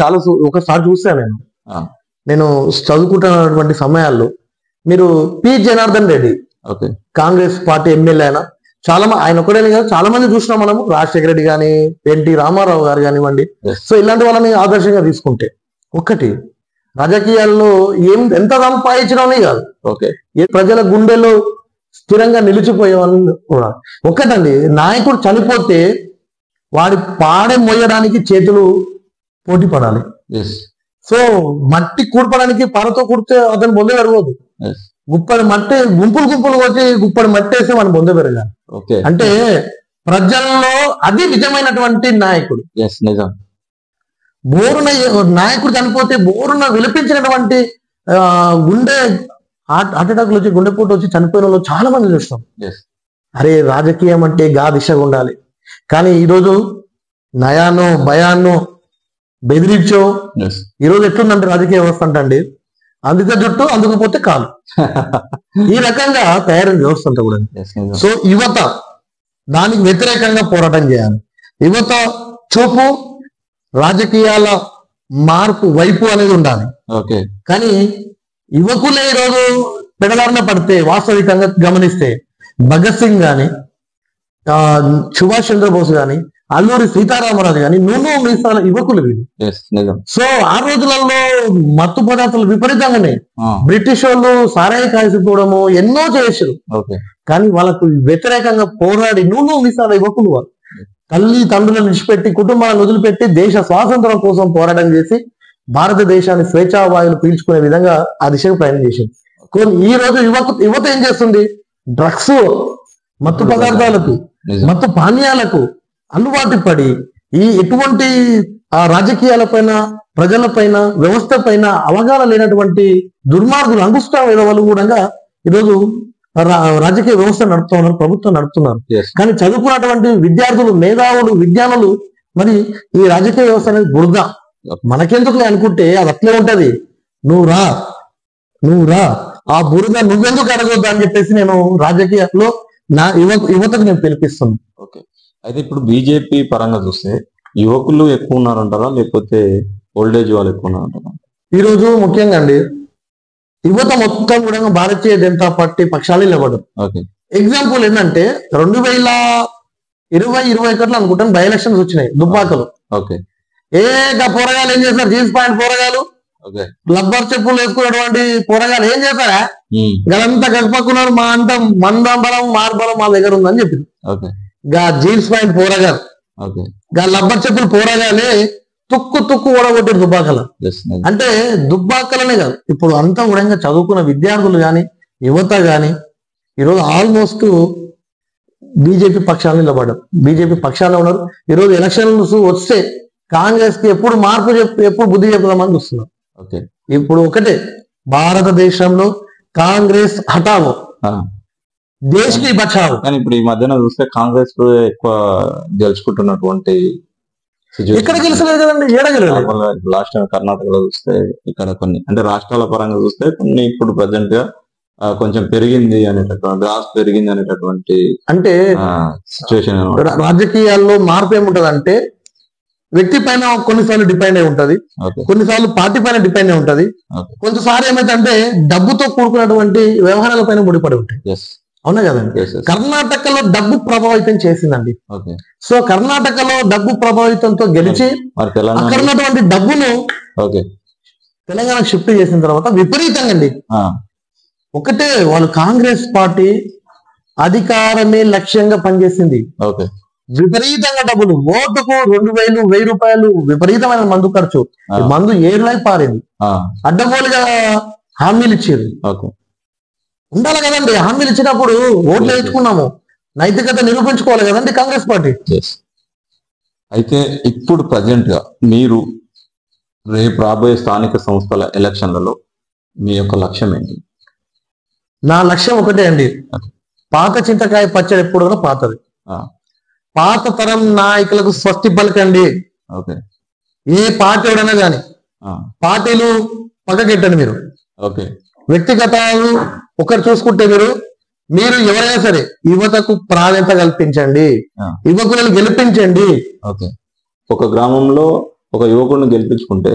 ఒకసారి చూసాను. నేను చదువుకుంటున్నటువంటి సమయాల్లో మీరు P Janardhan Reddy Congress party MLA అయినా ఆయన ఒకటే కాదు, చాలా మంది చూసినాం మనము. రాజశేఖర రెడ్డి కానీ, ఎన్టీ రామారావు గారు కానివ్వండి. సో ఇలాంటి వాళ్ళని ఆదర్శంగా తీసుకుంటే ఒకటి రాజకీయాల్లో ఎంత సంపాదించడం కాదు, ప్రజల గుండెలో స్థిరంగా నిలిచిపోయేవాళ్ళు కూడా. ఒకటండి, నాయకుడు చనిపోతే వాడి పాడె మోయడానికి చేతులు పోటీ పడాలి. సో మట్టి కూడపడానికి పారతో కూడితే అతను బొంద పెరగదు. గుప్పడి మట్టి గుంపులు వచ్చి గుప్పడి మట్టి వేస్తే మనం బొంద పెరగాలి. అంటే ప్రజల్లో అది నిజమైనటువంటి నాయకుడు. బోరున నాయకుడు చనిపోతే బోరున విలపించినటువంటి గుండె హార్ట్ అటాక్లు వచ్చి గుండెపోటు వచ్చి చనిపోయిన వాళ్ళు చాలా మంది చూస్తాం. అరే రాజకీయం అంటే గా దిశగా ఉండాలి. కానీ ఈరోజు నయానో భయాన్నో బెదిరించో ఈరోజు ఎట్లుందంటే రాజకీయ వ్యవస్థ అంటండి, అందుకే జుట్టు అందుకపోతే కాలు, ఈ రకంగా తయారైన వ్యవస్థ అంతా కూడా. సో యువత దానికి వ్యతిరేకంగా పోరాటం చేయాలి. యువత చూపు రాజకీయాల మార్పు వైపు అనేది ఉండాలి. కానీ యువకులే ఈరోజు పెడదారిన పడితే వాస్తవికంగా గమనిస్తే భగత్ సింగ్ గాని, సుభాష్ చంద్రబోస్ గాని, అల్లూరి సీతారామరాజు గాని నూనె మీసాల యువకులు వీళ్ళు. సో ఆ రోజులలో మత్తు పదార్థాలు విపరీతంగానే బ్రిటిష్ వాళ్ళు సారాయి కాల్చిపోవడము ఎన్నో చేశారు. కానీ వాళ్ళకు వ్యతిరేకంగా పోరాడి నూనె మీసాల యువకులు వాళ్ళు తల్లి తండ్రులను విడిచిపెట్టి కుటుంబాలను వదిలిపెట్టి దేశ స్వాతంత్రం కోసం పోరాటం చేసి భారతదేశాన్ని స్వేచ్ఛా వాయువులు పీల్చుకునే విధంగా ఆ దిశకు ప్రయాణం చేసింది. ఈ రోజు యువత ఏం చేస్తుంది? డ్రగ్స్, మత్తు పదార్థాలకు, మత్తు పానీయాలకు అలవాటు పడి ఈ ఎటువంటి రాజకీయాల పైన, ప్రజల పైన, వ్యవస్థ పైన అవగాహన లేనటువంటి దుర్మార్గులు, అంగుష్ట వాళ్ళు కూడా ఈరోజు రాజకీయ వ్యవస్థ నడుపుతా ఉన్నారు, ప్రభుత్వం నడుపుతున్నారు. కానీ చదువుకున్నటువంటి విద్యార్థులు, మేధావులు, విజ్ఞానులు మరి ఈ రాజకీయ వ్యవస్థ అనేది బురద, మనకెందుకు అనుకుంటే అది అట్లే ఉంటది. నువ్వు రా ఆ బురద నువ్వెందుకు అడగొద్దు అని చెప్పేసి నేను రాజకీయాల్లో నా యువతకు నేను పిలిపిస్తున్నాను. ఓకే, అయితే ఇప్పుడు బీజేపీ పరంగా చూస్తే యువకులు ఎక్కువ ఉన్నారంటారా, లేకపోతే ఓల్డేజ్ వాళ్ళు ఎక్కువ ఉన్నారంటారా? ఈ రోజు ముఖ్యంగా అండి యువత మొత్తం కూడా భారతీయ జనతా పార్టీ పక్షాలు నిలబడదు. ఎగ్జాంపుల్ ఏంటంటే 2020-21 అనుకుంటాను బై ఎలక్షన్స్ వచ్చినాయి దుబ్బాకలు. పోరగాలు ఏం చేస్తారు, జీన్స్ ప్యాంట్ పోరగాలు, లబ్బర్ చెప్పులు వేసుకున్నటువంటి పోరగాలు ఏం చేస్తారా, గదంతా గడపకున్నారు, మా అంత మందంబరం మార్బలం మా దగ్గర ఉందని చెప్పింది. గా జీన్స్ ప్యాంట్ పోరగాలు, గా లబ్బర్ చెప్పులు పోరగాలే తుక్కు ఓడగొట్టారు దుబ్బాకల. అంటే దుబ్బాకలనే కాదు, ఇప్పుడు అంతా కూడా చదువుకున్న విద్యార్థులు గాని, యువత గాని ఈరోజు ఆల్మోస్ట్ బీజేపీ పక్షాలు నిలబడ్డారు, బీజేపీ పక్షాలు ఉన్నారు. ఈరోజు ఎలక్షన్స్ వస్తే కాంగ్రెస్ కి ఎప్పుడు మార్పు ఎప్పుడు బుద్ధి చెప్దామని చూస్తున్నారు. ఇప్పుడు ఒకటే, భారతదేశంలో కాంగ్రెస్ హటావో, దేశ్ కి బచావో. కానీ ఇప్పుడు ఈ మధ్యన చూస్తే కాంగ్రెస్ ఎక్కువ గెలుచుకుంటున్నటువంటి ఎక్కడ గెలిచలేదు కదండి, ఏడగలేదు. లాస్ట్ టైం కర్ణాటకలో చూస్తే, ఇక్కడ కొన్ని అంటే రాష్ట్రాల పరంగా చూస్తే కొన్ని ఇప్పుడు ప్రజెంట్ గా కొంచెం పెరిగింది అనేటటువంటి, గ్రాస్ పెరిగింది అనేటటువంటి అంటే సిచ్యువేషన్. రాజకీయాల్లో మార్పు ఏముంటది అంటే వ్యక్తి పైన కొన్నిసార్లు డిపెండ్ అయి ఉంటది, కొన్నిసార్లు పార్టీ పైన డిపెండ్ అయి ఉంటది, కొంతసారి ఏమైతే డబ్బుతో కూడుకున్నటువంటి వ్యవహారాల పైన ముడిపడి ఉంటాయి. అవునా కదండి. కర్ణాటకలో డబ్బు ప్రభావితం చేసిందండి. సో కర్ణాటకలో డబ్బు ప్రభావితంతో గెలిచి అక్కడ ఉన్నటువంటి డబ్బును తెలంగాణకు షిఫ్ట్ చేసిన తర్వాత విపరీతంగా అండి ఒకటే, వాళ్ళు కాంగ్రెస్ పార్టీ అధికారమే లక్ష్యంగా పనిచేసింది. విపరీతంగా డబ్బులు, ఓటుకు 2000, 1000 రూపాయలు విపరీతమైన మందు ఖర్చు, మందు ఏర్లై పారింది. అడ్డగోలుగా హామీలు ఇచ్చారు. ఉండాలి కదండి, హామీలు ఇచ్చినప్పుడు ఓట్లు వేయించుకున్నాము, నైతికత నిరూపించుకోవాలి కదండి కాంగ్రెస్ పార్టీ. అయితే ఇప్పుడు ప్రజెంట్ గా మీరు రేపు రాబోయే స్థానిక సంస్థల ఎలక్షన్లలో మీ యొక్క లక్ష్యం ఏంటి? నా లక్ష్యం ఒకటే అండి, పాత చింతకాయ పచ్చడి ఎప్పుడు కూడా పాతది. పాత తరం నాయకులకు స్వస్తి పలకండి. ఏ పార్టీ ఎవడైనా కానీ పార్టీలు పక్కకెట్టండి, మీరు వ్యక్తిగతాలు ఒకరు చూసుకుంటే మీరు ఎవరైనా సరే యువతకు ప్రాధాన్యత కల్పించండి, యువకులను గెలిపించండి. ఒక గ్రామంలో ఒక యువకుడిని గెలిపించుకుంటే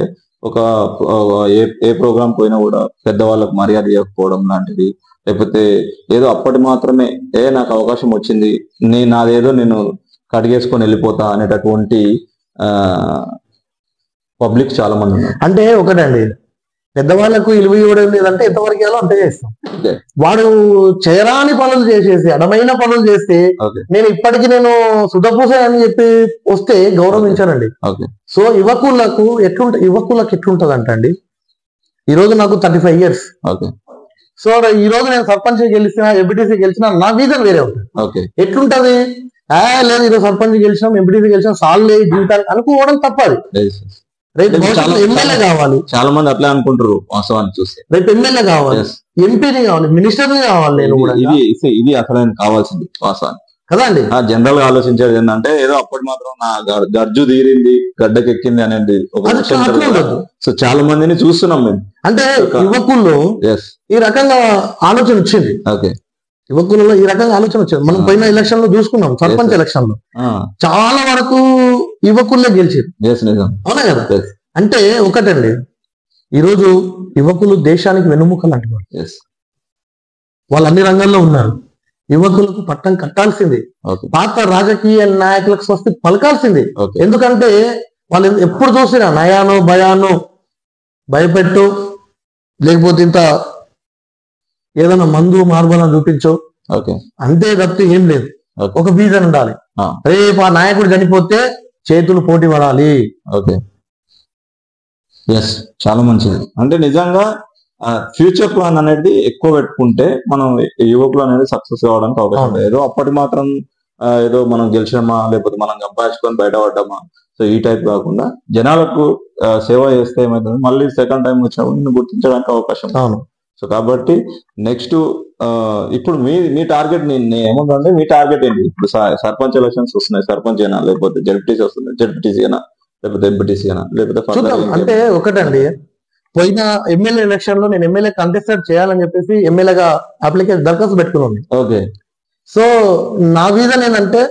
ఏ ప్రోగ్రాం పోయినా కూడా పెద్దవాళ్ళకు మర్యాద ఇవ్వకపోవడం లాంటిది, లేకపోతే ఏదో అప్పటి మాత్రమే నాకు అవకాశం వచ్చింది, నాదేదో నేను కడిగేసుకొని వెళ్ళిపోతా అనేటటువంటి పబ్లిక్ చాలా మంది ఉన్నారు. అంటే ఒకటండి, పెద్దవాళ్ళకు ఇలువ ఇవ్వడం లేదంటే ఎంతవరకు ఇవ్వాలో అంతే చేస్తాం. వాడు చేయరాని పనులు చేసేసి అడమైన పనులు చేస్తే నేను ఇప్పటికీ నేను సుధపూస అని చెప్పి వస్తే గౌరవించానండి. సో యువకులకు ఎట్లుంటది అంటండి, ఈ రోజు నాకు 35 years. సో ఈ రోజు నేను సర్పంచ్ గెలిచినా, ఎంపీటీసీ గెలిచినా నా వీజన్ వేరే ఉంటుంది. ఎట్లుంటది, లేదు ఈరోజు సర్పంచ్ గెలిచినాం, ఎంపీటీసీ గెలిచినాం, సాల్వ్ జీవితానికి అనుకోవడం తప్పది. రేపు ఎమ్మెల్యే కావాలి, చాలా మంది అట్లా అనుకుంటారు. వాస్తవాన్ని చూస్తే రేపు ఎమ్మెల్యే కావాలి, ఎంపీని కావాలి, మినిస్టర్ని కావాలి. నేను కూడా ఇది అసలు కావాల్సింది వాస్తవాన్ని కదా అండి. జనరల్ గా ఆలోచించేది ఏంటంటే ఏదో అప్పటి మాత్రం నా గర్జు తీరింది, గడ్డకెక్కింది అనేది ఒక విషయం. సో చాలా మందిని చూస్తున్నాం మేము. అంటే యువకుల్లో ఈ రకంగా ఆలోచన వచ్చింది. యువకులలో ఈ రకంగా ఆలోచన వచ్చింది. మనం పోయిన ఎలక్షన్ లో చూసుకున్నాం, సర్పంచ్ ఎలక్షన్ లో చాలా వరకు యువకులే గెలిచారు. అవునా కదా. అంటే ఒకటండి, ఈరోజు యువకులు దేశానికి వెన్నుముక లాంటి వాళ్ళు అన్ని రంగాల్లో ఉన్నారు. యువకులకు పట్టం కట్టాల్సింది, పాత రాజకీయ నాయకులకు స్వస్తి పలకాల్సింది. ఎందుకంటే వాళ్ళు ఎప్పుడు చూసినా నయానో భయానో, భయపెట్టు, లేకపోతే ఇంత ఏదైనా మందు మార్బలం చూపించో, అంతే తప్పితే ఏం లేదు. ఒక బీజన్ ఉండాలి, రేపు ఆ నాయకుడు చనిపోతే చేతులు పోటీ పడాలి. చాలా మంచిది. అంటే నిజంగా ఫ్యూచర్ ప్లాన్ అనేది ఎక్కువ పెట్టుకుంటే మనం యువకులు అనేది సక్సెస్ కావడానికి అవకాశం లేదు. ఏదో అప్పటి మాత్రం ఏదో మనం గెలిచామా, లేకపోతే మనం సంపాదించుకొని బయటపడ్డామా, సో ఈ టైప్ కాకుండా జనాలకు సేవ చేస్తే ఏమవుతుంది, మళ్ళీ సెకండ్ టైం వచ్చినప్పుడు నిన్ను గుర్తించడానికి అవకాశం. సో కాబట్టి నెక్స్ట్ ఇప్పుడు మీ టార్గెట్ ఏముందంటే మీ టార్గెట్ ఏంటి? ఇప్పుడు సర్పంచ్ ఎలక్షన్స్ వస్తున్నాయి, సర్పంచ్ అయినా లేకపోతే జడ్పీటీసీ వస్తుంది, జడ్పీటీసీ అయినా లేకపోతే ఎంపీటీసీ అయినా లేకపోతే అంటే ఒకటండి, పోయిన ఎమ్మెల్యే ఎలక్షన్ లో నేను ఎమ్మెల్యే కంటెస్టెడ్ చేయాలని చెప్పేసి ఎమ్మెల్యేగా అప్లికేషన్ దరఖాస్తు పెట్టుకున్నాను. ఓకే. సో నా విజన్ ఏంటంటే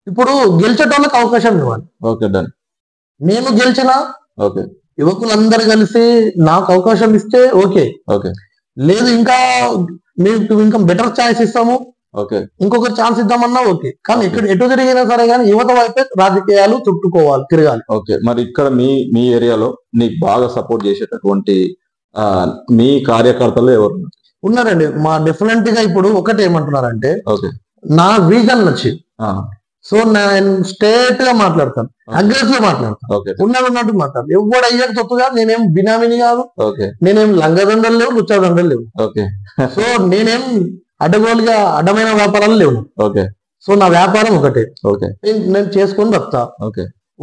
ఇప్పుడు గెలిచేటోళ్ళకి అవకాశం ఇవ్వాలి. Okay done. నేను గెలిచిన ఓకే, యువకులందరూ కలిసి నాకు అవకాశం ఇస్తే ఓకే. ఓకే. లేదు ఇంకా మీకు ఇంకా బెటర్ ఛాయిస్ ఇస్తాము, ఓకే, ఇంకొక ఛాన్స్ ఇద్దామన్నా ఓకే. కానీ ఇక్కడ ఎటు తిరిగినా సరే కానీ యువత వైపే రాజకీయాలు చుట్టుకోవాలి, తిరగాలి. ఓకే. మరి ఇక్కడ మీ ఏరియాలో నీకు బాగా సపోర్ట్ చేసేటటువంటి మీ కార్యకర్తలు ఎవరు ఉన్నారండి? మా డిఫరెంట్ గా ఇప్పుడు ఒకటి ఏమంటున్నారంటే, ఓకే, నా విజన్ నచ్చి సో నేను స్ట్రేట్ గా మాట్లాడతాను, అగ్రెసివ్ మాట్లాడతాను, ఉన్నట్టు మాట్లాడతాను. ఎవడు అయ్యాక తప్పుగా నేనేం బినామీని కాదు, నేనేం లంగదండలు లేవు, లుచ్చదండలు లేవు. సో నేనేం అడ్డగోలుగా అడ్డమైన వ్యాపారాలు లేవు. సో నా వ్యాపారం ఒకటే, నేను చేసుకొని బతా.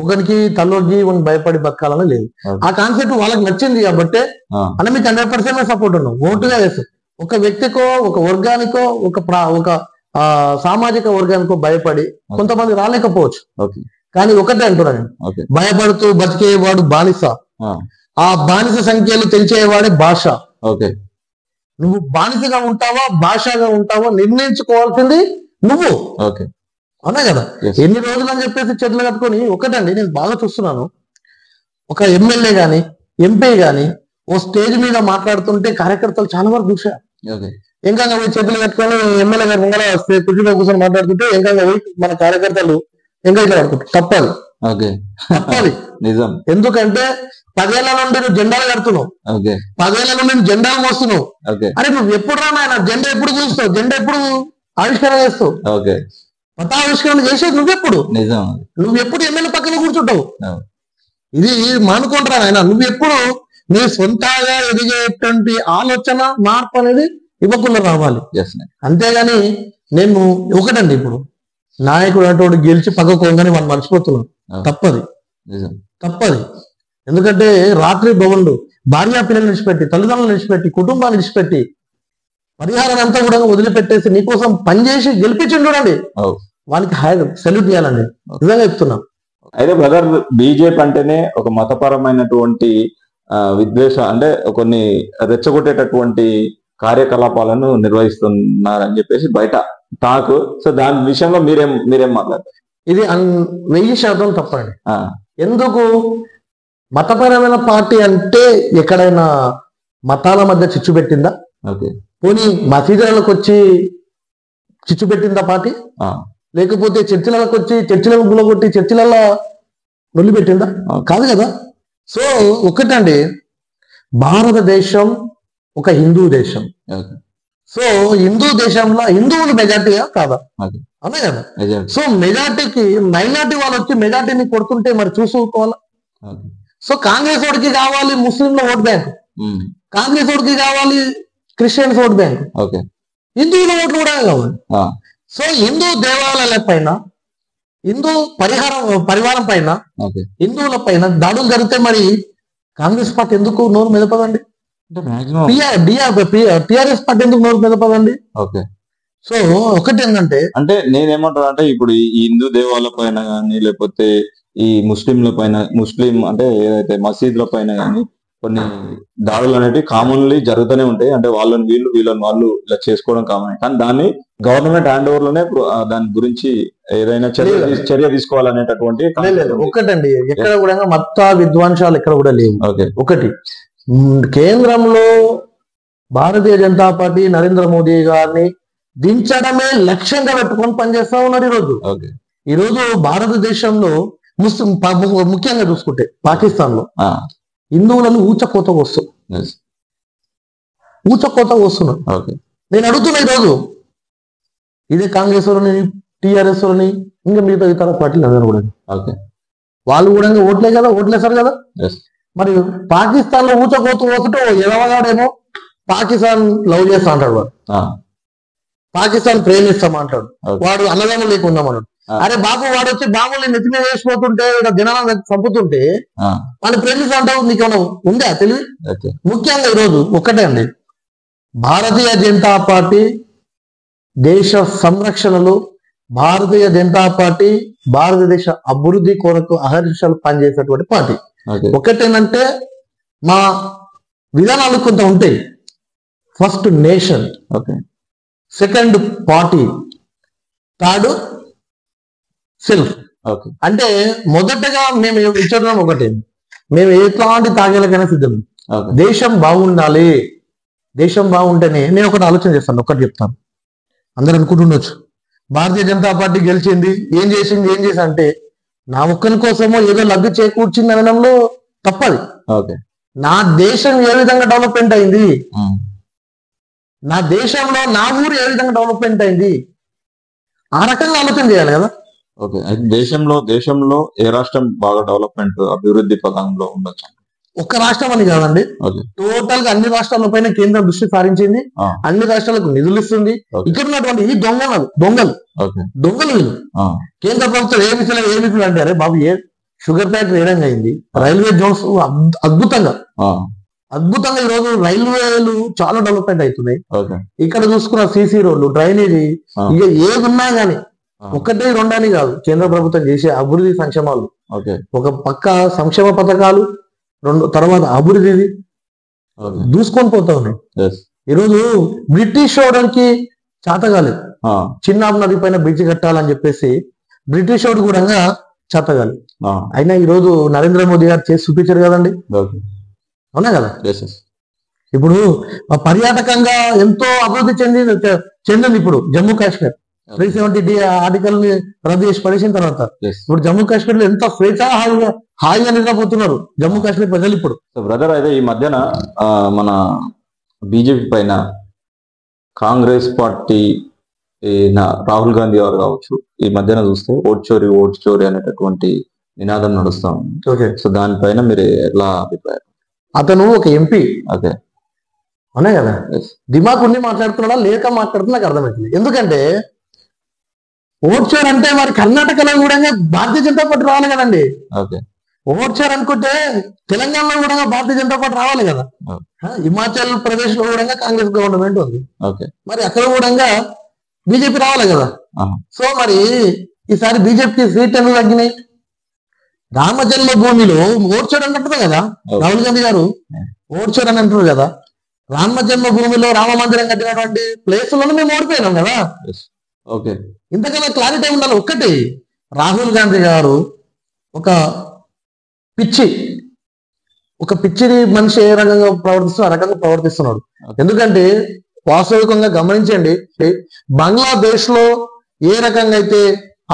ఒకరికి తల్లోకి భయపడి బతకాలని లేదు. ఆ కాన్సెప్ట్ వాళ్ళకి నచ్చింది కాబట్టి అంటే మీకు 100% సపోర్ట్ ఉన్నాం. ఓటుగా వేస్తాం. ఒక వ్యక్తికో, ఒక వర్గానికో, ఒక సామాజిక వర్గానికో భయపడి కొంతమంది రాలేకపోవచ్చు. కానీ ఒకటే అంటున్నాను, భయపడుతూ బతికేవాడు బానిస, ఆ బానిస సంఖ్యలు తెలిసేవాడే భాష. నువ్వు బానిసగా ఉంటావా భాషగా ఉంటావా నిర్ణయించుకోవాల్సింది నువ్వు. అవునా కదా? ఎన్ని రోజులు అని చెప్పేసి చెట్లు కట్టుకొని ఒకటండి, నేను బాగా చూస్తున్నాను, ఒక ఎమ్మెల్యే గాని ఎంపీ గాని ఓ స్టేజ్ మీద మాట్లాడుతుంటే కార్యకర్తలు చాలా వరకు చూశారు. ఇంకా చేతులు కట్టుకొని ఎమ్మెల్యే గారు ముంగల కుర్చీలో కూర్చొని మాట్లాడుతుంటే ఇంకా మన కార్యకర్తలు ఇంకా ఇట్లా పడుకుంటారు. తప్పది, తప్పది నిజం. ఎందుకంటే 10 ఏళ్ల నుండి నువ్వు జెండాలు కడుతున్నావు, 10 ఏళ్ల నుండి నువ్వు జెండాలు మోస్తున్నావు. అరే నువ్వు ఎప్పుడు రా నాయన, జెండా ఎప్పుడు చూస్తావు, జెండా ఎప్పుడు ఆవిష్కరణ చేస్తావు, పతావిష్కరణ చేసేది నువ్వెప్పుడు, నువ్వెప్పుడు ఎమ్మెల్యే పక్కన కూర్చుంటావు. ఇది మానుకుంటారా నాయన, నువ్వెప్పుడు నీ సొంతగా ఎదిగేటువంటి ఆలోచన మార్పు అనేది యువకుల్లో రావాలి. అంతేగాని నేను ఒకటండి, ఇప్పుడు నాయకుడు అటువంటి గెలిచి పక్కకోగానే వాళ్ళు మర్చిపోతున్నాను. తప్పది, తప్పది. ఎందుకంటే రాత్రి భవన్లు భార్యా పిల్లలు విడిచిపెట్టి, తల్లిదండ్రులు విడిచిపెట్టి, కుటుంబాన్ని విడిచిపెట్టి, పరిహారం అంతా కూడా వదిలిపెట్టేసి నీకోసం పనిచేసి గెలిపించండి చూడండి, వాళ్ళకి సెల్యూట్ చేయాలండి. నిజంగా చెప్తున్నాం. అయితే బ్రదర్, బీజేపీ అంటేనే ఒక మతపరమైనటువంటి విద్వేష అంటే కొన్ని రెచ్చగొట్టేటటువంటి కార్యకలాపాలను నిర్వహిస్తున్నారని చెప్పేసి బయట టాక్. సో దాని విషయంలో మీరేం మాట్లాడతారు? ఇది 1000% తప్పండి. ఎందుకు? మతపరమైన పార్టీ అంటే ఎక్కడైనా మతాల మధ్య చిచ్చు పెట్టిందా? పోనీ మసీదులకు వచ్చి చిచ్చు పెట్టిందా పార్టీ? లేకపోతే చర్చిలకు వచ్చి చర్చిలను గులగొట్టి చర్చిలలో నొల్లి పెట్టిందా? కాదు కదా. సో ఒకటండి, భారతదేశం ఒక హిందూ దేశం. సో హిందూ దేశంలో హిందువులు మెజార్టీగా కాదా? అదే కదా. సో మెజార్టీకి మైనార్టీ వాళ్ళు వచ్చి మెజార్టీని కొడుతుంటే మరి చూసుకోవాలా. సో కాంగ్రెస్ ఓడికి కావాలి ముస్లింల ఓట్ బ్యాంక్, కాంగ్రెస్ ఓడికి కావాలి క్రిస్టియన్స్ ఓట్ బ్యాంక్, హిందువుల ఓట్లు కూడా కావాలి. సో హిందూ దేవాలయాల పైన, హిందూ పరివారం పైన, హిందువుల పైన దాడులు జరిగితే మరి కాంగ్రెస్ పార్టీ ఎందుకు నోరు మెదపదండి? టిఆర్ఎస్ పార్టీ ఎందుకు నోరు మెదపదండి? సో ఒకటి ఏంటంటే, అంటే నేనేమంటాను అంటే, ఇప్పుడు ఈ హిందూ దేవాలయాల పైన కానీ లేకపోతే ఈ ముస్లింల పైన, అంటే ఏదైతే మసీదుల పైన కానీ కొన్ని దాడులు అనేవి కామన్లీ జరుగుతూనే ఉంటాయి. అంటే వీళ్ళని వాళ్ళు ఇలా చేసుకోవడం కామన్. కానీ దాన్ని గవర్నమెంట్ హ్యాండ్ ఓవర్ లోనే దాని గురించి ఏదైనా చర్య తీసుకోవాలనేటటువంటి ఒకటండి. ఎక్కడ కూడా మత విద్వాంసాలు ఎక్కడ కూడా లేవు. ఒకటి, కేంద్రంలో భారతీయ జనతా పార్టీ నరేంద్ర మోదీ గారిని దించడమే లక్ష్యంగా పెట్టుకొని పనిచేస్తా ఉన్నారు. ఈరోజు భారతదేశంలో ముఖ్యంగా చూసుకుంటే పాకిస్తాన్ లో హిందువులను ఊచకోతకు వస్తున్నారు. నేను అడుగుతున్నా ఈరోజు ఇదే కాంగ్రెస్ వాళ్ళని, టిఆర్ఎస్ వాళ్ళని, ఇంకా మిగతా ఇతర పార్టీలు అందరూ కూడా వాళ్ళు కూడా ఓట్లేసారు కదా. మరి పాకిస్తాన్ లో ఊచకోత వస్తుంటే ఎదవగాడేమో పాకిస్తాన్ లవ్ చేస్తా అంటాడు, వాడు పాకిస్తాన్ ప్రేమిస్తామంటాడు, వాడు అన్నదానం లేకుందామన్నాడు. అరే బాబు, వాడు వచ్చి బాబుని నెత్తిమీద వేసిపోతుంటే జనాలను చంపుతుంటే వాళ్ళు ప్రేమిస్తా అంటావు, నీకేమన్నా ఉందా తెలివి? ముఖ్యంగా ఈరోజు ఒక్కటే అండి, భారతీయ జనతా పార్టీ దేశ సంరక్షణలో, భారతీయ జనతా పార్టీ భారతదేశ అభివృద్ధి కొరకు అహర్నిశలు పనిచేసేటువంటి పార్టీ. ఒకటేనంటే మా విధానాలు కొంత ఉంటాయి. First nation, second party, third self. అంటే మొదటగా మేము ఇచ్చడం ఒకటి, మేము ఎట్లాంటి తాగేలకైనా సిద్ధం. దేశం బాగుండాలి, దేశం బాగుంటేనే. నేను ఒకటి ఆలోచన చేస్తాను, ఒకటి చెప్తాను. అందరూ అనుకుంటుండొచ్చు భారతీయ జనతా పార్టీ గెలిచింది, ఏం చేసింది అంటే నా ఒక్కరి కోసమో ఏదో లబ్ధి చేకూర్చింది అనడంలో తప్పది. నా దేశం ఏ విధంగా డెవలప్మెంట్ అయింది, నా దేశంలో నా ఊరు ఏ విధంగా డెవలప్మెంట్ అయింది, ఆ రకంగా ఆలోచన చేయాలి కదా. దేశంలో ఏ రాష్ట్రం బాగా డెవలప్మెంట్ అభివృద్ధి పదంలో ఉండొచ్చు? ఒక్క రాష్ట్రం అని కాదండి, టోటల్ గా అన్ని రాష్ట్రాల పైన కేంద్రం దృష్టి సారించింది, అన్ని రాష్ట్రాలకు నిధులు ఇస్తుంది. ఇక్కడ ఉన్నటువంటి ఈ దొంగలు వీళ్ళు. కేంద్ర ప్రభుత్వం ఏ మిషన్లు అంటే అరే బాబు, ఏ షుగర్ ఫ్యాక్టరీ వేయడం అయింది, రైల్వే జోన్స్ అద్భుతంగా ఈ రోజు రైల్వేలు చాలా డెవలప్మెంట్ అవుతున్నాయి. ఇక్కడ చూసుకున్న సీసీ రోడ్లు, డ్రైనేజీ, ఇక ఏది ఉన్నా గానీ ఒకటే రెండని కాదు, కేంద్ర ప్రభుత్వం చేసే అభివృద్ధి సంక్షేమాలు, ఒక పక్క సంక్షేమ పథకాలు, తర్వాత అభివృద్ధి దూసుకొని పోతా ఉన్నాయి. ఈరోజు బ్రిటిష్ వాడికి చేతగాలేదు, చిన్నాబ్ నది పైన బ్రిడ్జ్ కట్టాలని చెప్పేసి బ్రిటిష్ వాడు కూడా చేతగాలి. అయినా ఈరోజు నరేంద్ర మోదీ గారు చేసి చూపించారు కదండి, అవునా కదా. ఇప్పుడు పర్యాటకంగా ఎంతో అభివృద్ధి చెందింది ఇప్పుడు జమ్మూ కాశ్మీర్. 370D ఆర్టికల్ ని రద్దు చేసి పడేసిన తర్వాత ఇప్పుడు జమ్మూ కాశ్మీర్ లో ఎంత స్వేచ్ఛ హాయిగా నిద్రపోతున్నారు జమ్మూ కాశ్మీర్ ప్రజలు ఇప్పుడు. బ్రదర్, అయితే ఈ మధ్యన మన బీజేపీ పైన కాంగ్రెస్ పార్టీ రాహుల్ గాంధీ గారు కావచ్చు, ఈ మధ్యన చూస్తే ఓట్ చోరీ అనేటటువంటి నినాదం నడుస్తా ఉంది. సో దానిపైన మీరు ఎలా అభిప్రాయం? అతను ఒక ఎంపీ, అవునా కదా, దిమాగ్ ఉండి మాట్లాడుతున్నాడా లేక మాట్లాడుతున్నా నాకు అర్థమవుతుంది. ఎందుకంటే ఓట్చోర్ అంటే మరి కర్ణాటకలో కూడా భారతీయ జనతా పార్టీ రావాలి కదండి. ఓట్చోర్ అనుకుంటే తెలంగాణలో కూడా భారతీయ జనతా పార్టీ రావాలి కదా. హిమాచల్ ప్రదేశ్ లో కూడా కాంగ్రెస్ గవర్నమెంట్ ఉంది, మరి అక్కడ కూడా బీజేపీ రావాలి కదా. సో మరి ఈసారి బీజేపీకి సీట్ ఎందుకు తగ్గినాయి? రామ జన్మభూమిలో ఓట్చోర్ అని అంటారు కదా రాహుల్ గాంధీ గారు, ఓట్చోర్ అని అంటారు కదా. రామ జన్మభూమిలో రామ మందిరం కట్టినటువంటి ప్లేసులను మేము ఓడిపోయినాం కదా. ఇంతకన్నా క్లారిటీ ఉండాలి. ఒక్కటి, రాహుల్ గాంధీ గారు ఒక పిచ్చిని మనిషి ఏ రకంగా ప్రవర్తిస్తున్నా ఆ రకంగా ప్రవర్తిస్తున్నాడు. ఎందుకంటే వాస్తవికంగా గమనించండి, బంగ్లాదేశ్ లో ఏ రకంగా అయితే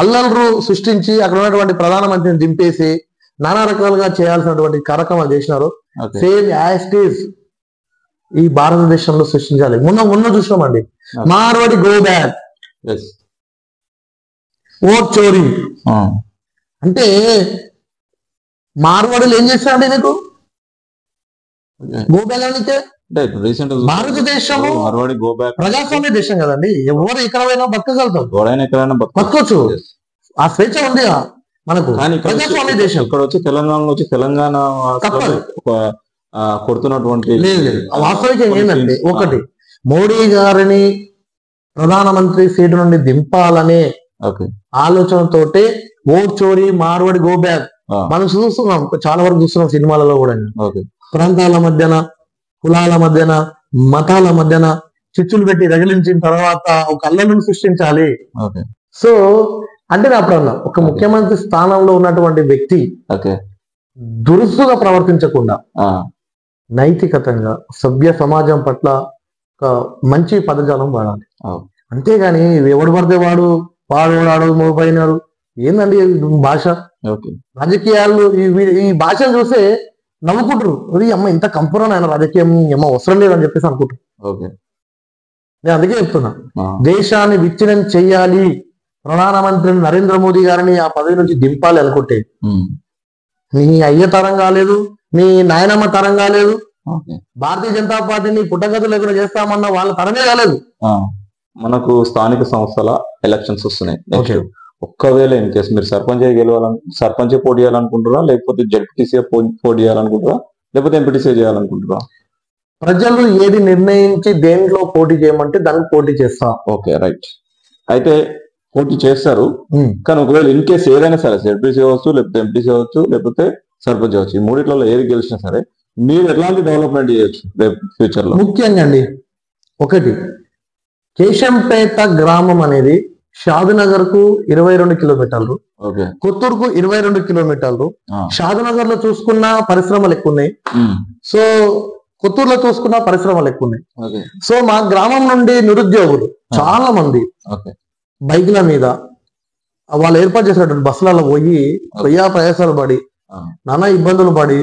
అల్లర్లు సృష్టించి అక్కడ ఉన్నటువంటి ప్రధానమంత్రిని దింపేసి నానా రకాలుగా చేయాల్సినటువంటి కార్యక్రమాలు చేసినారు, సేమ్ యాజ్ ఇట్ ఈజ్ ఈ భారతదేశంలో సృష్టించాలి. మొన్న చూసినామండి, మార్వాడి గో బ్యాక్, ఓట్ చోరీ అంటే మార్వాడులు ఏం చేస్తారంటే నీకు గో బ్యాక్ అంటే భారతదేశము ప్రజాస్వామ్య దేశం కదండి. ఎవరు ఎక్కడ పోయినా బతకగలుగుతాం, బతకొచ్చు, ఆ స్వేచ్ఛ ఉంది మనకు. ప్రజాస్వామ్య దేశం. ఇక్కడ వచ్చి తెలంగాణ కొడుతున్నటువంటి వాస్తవికం ఏంటంటే, ఒకటి, మోడీ గారిని ప్రధానమంత్రి సీటు నుండి దింపాలనే ఆలోచనతోటే ఓట్ చోరీ, మార్వాడి గో బ్యాక్ మనం చూస్తున్నాం, చాలా వరకు చూస్తున్నాం సినిమాలలో కూడా. ప్రాంతాల మధ్యన, కులాల మధ్యన, మతాల మధ్యన చిచ్చులు పెట్టి రగిలించిన తర్వాత ఒక అల్లర్లను సృష్టించాలి. సో అంటే అప్పుడన్నా ఒక ముఖ్యమంత్రి స్థానంలో ఉన్నటువంటి వ్యక్తి దురుసుగా ప్రవర్తించకుండా నైతికతంగా సభ్య సమాజం పట్ల ఒక మంచి పదజాలం వాడాలి. అంతేగాని ఎవడు పడితే వాడు మోపైనాడు ఏందండి భాష. రాజకీయాలు ఈ భాషను చూస్తే నవ్వుకుంటారు, అమ్మ ఇంత కంపురం ఆయన రాజకీయం అమ్మ అవసరం లేదని చెప్పేసి అనుకుంటారు. నేను అందుకే చెప్తున్నా, దేశాన్ని విచ్ఛిన్నం చెయ్యాలి, ప్రధానమంత్రి నరేంద్ర మోదీ గారిని ఆ పదవి నుంచి దింపాలి అనుకుంటే నీ అయ్య తరం కాలేదు, నీ నాయనమ్మ తరం కాలేదు, భారతీయ జనతా పార్టీని పుట్టగతులు లేకుండా చేస్తామన్న వాళ్ళ తరమే కాలేదు. మనకు స్థానిక సంస్థల ఎలక్షన్స్ వస్తున్నాయి. ఒక్కవేళ ఇన్ కేసు మీరు సర్పంచ్ పోటీ చేయాలనుకుంటారా, లేకపోతే జడ్పీటీసీ పోటీ చేయాలనుకుంటారా, లేకపోతే ఎంపీటీసీ చేయాలనుకుంటారా? ప్రజలు ఏది నిర్ణయించి దేంట్లో పోటీ చేయమంటే దానికి పోటీ చేస్తా. Okay, right. అయితే పోటీ చేస్తారు, కానీ ఒకవేళ ఇన్ కేసు ఏదైనా సరే జెడ్పీసీ అవ్వచ్చు, లేకపోతే ఎంపీసీ అవ్వచ్చు, లేకపోతే సర్పంచ్ అవ్వచ్చు, ఈ మూడిట్లలో ఏది గెలిచినా సరే మీరు ఎట్లాంటి డెవలప్మెంట్ చేయొచ్చు రేపు ఫ్యూచర్ లో? ముఖ్యంగా అండి, ఒకటి కేశంపేట గ్రామం అనేది షాద్నగర్ కు 22 కిలోమీటర్లు, కొత్తూరుకు 22 కిలోమీటర్లు. షాద్నగర్ లో చూసుకున్న పరిశ్రమలు ఎక్కువ ఉన్నాయి, సో కొత్తూరులో చూసుకున్న పరిశ్రమలు ఎక్కువ ఉన్నాయి. సో మా గ్రామం నుండి నిరుద్యోగులు చాలా మంది బైక్ల మీద వాళ్ళు ఏర్పాటు చేసినటువంటి బస్సులలో పోయి ప్రయాసాలు పడి నానా ఇబ్బందులు పడి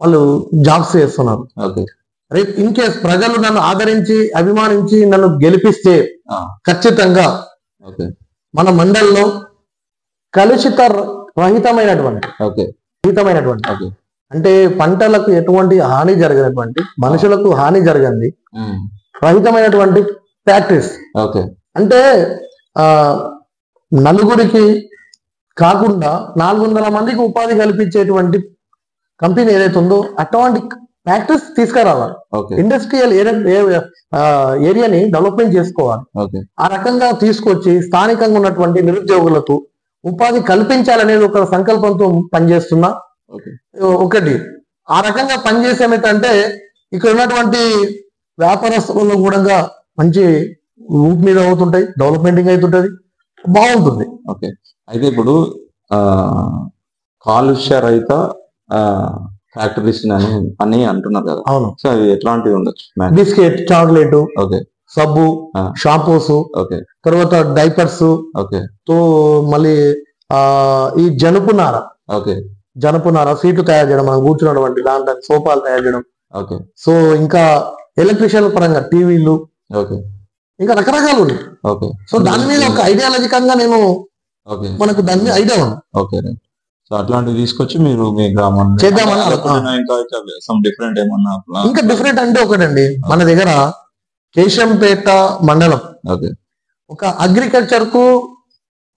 వాళ్ళు జాబ్స్ చేస్తున్నారు. రేపు ఇన్ కేస్ ప్రజలు నన్ను ఆదరించి అభిమానించి నన్ను గెలిపిస్తే ఖచ్చితంగా మన మండలిలో కలుషిత రహితమైనటువంటి అంటే పంటలకు ఎటువంటి హాని జరగనటువంటి, మనుషులకు హాని జరగంది రహితమైనటువంటి ఫ్యాక్టరీస్. అంటే నలుగురికి కాకుండా 400 మందికి ఉపాధి కల్పించేటువంటి కంపెనీ ఏదైతే ఉందో అటువంటి ఫ్యాక్టరీస్ తీసుకురావాలి. ఇండస్ట్రియల్ ఏరియాని డెవలప్మెంట్ చేసుకోవాలి. ఆ రకంగా తీసుకొచ్చి స్థానికంగా ఉన్నటువంటి నిరుద్యోగులకు ఉపాధి కల్పించాలనేది ఒక సంకల్పంతో పనిచేస్తున్నా. ఒకటి ఆ రకంగా పనిచేసేమిటంటే ఇక్కడ ఉన్నటువంటి వ్యాపారస్తులు కూడా మంచి ఊపు మీద అవుతుంటాయి, డెవలప్మెంటింగ్ అవుతుంటది, బాగుంటుంది. ఓకే, అయితే ఇప్పుడు కాలుష్య రహిత ఫ్యాక్టరీస్ అని అంటున్నారు కదా. అవును. సో అవి ఎట్లాంటివి ఉండొచ్చు? బిస్కెట్, చాక్లెట్, సబ్బు, షాంపూస్, తర్వాత డైపర్స్, తో మళ్ళీ ఈ జనపునార సీట్లు తయారు చేయడం, మనం కూర్చున్నటువంటి దాంట్లో సోఫాలు తయారు చేయడం. సో ఇంకా ఎలక్ట్రిషియన్ పరంగా టీవీలు, ఇంకా రకరకాలు ఉన్నాయి. సో దాని మీద ఒక ఐడియాలజికంగా నేను మనకు దాని మీద ఐడియా ఉంది. సో అట్లాంటివి తీసుకొచ్చి మీరు మీ గ్రామాన్ని చేద్దామని. ఇంకా డిఫరెంట్ అంటే ఒకటండి, మన దగ్గర కేశంపేట మండలం ఒక అగ్రికల్చర్ కు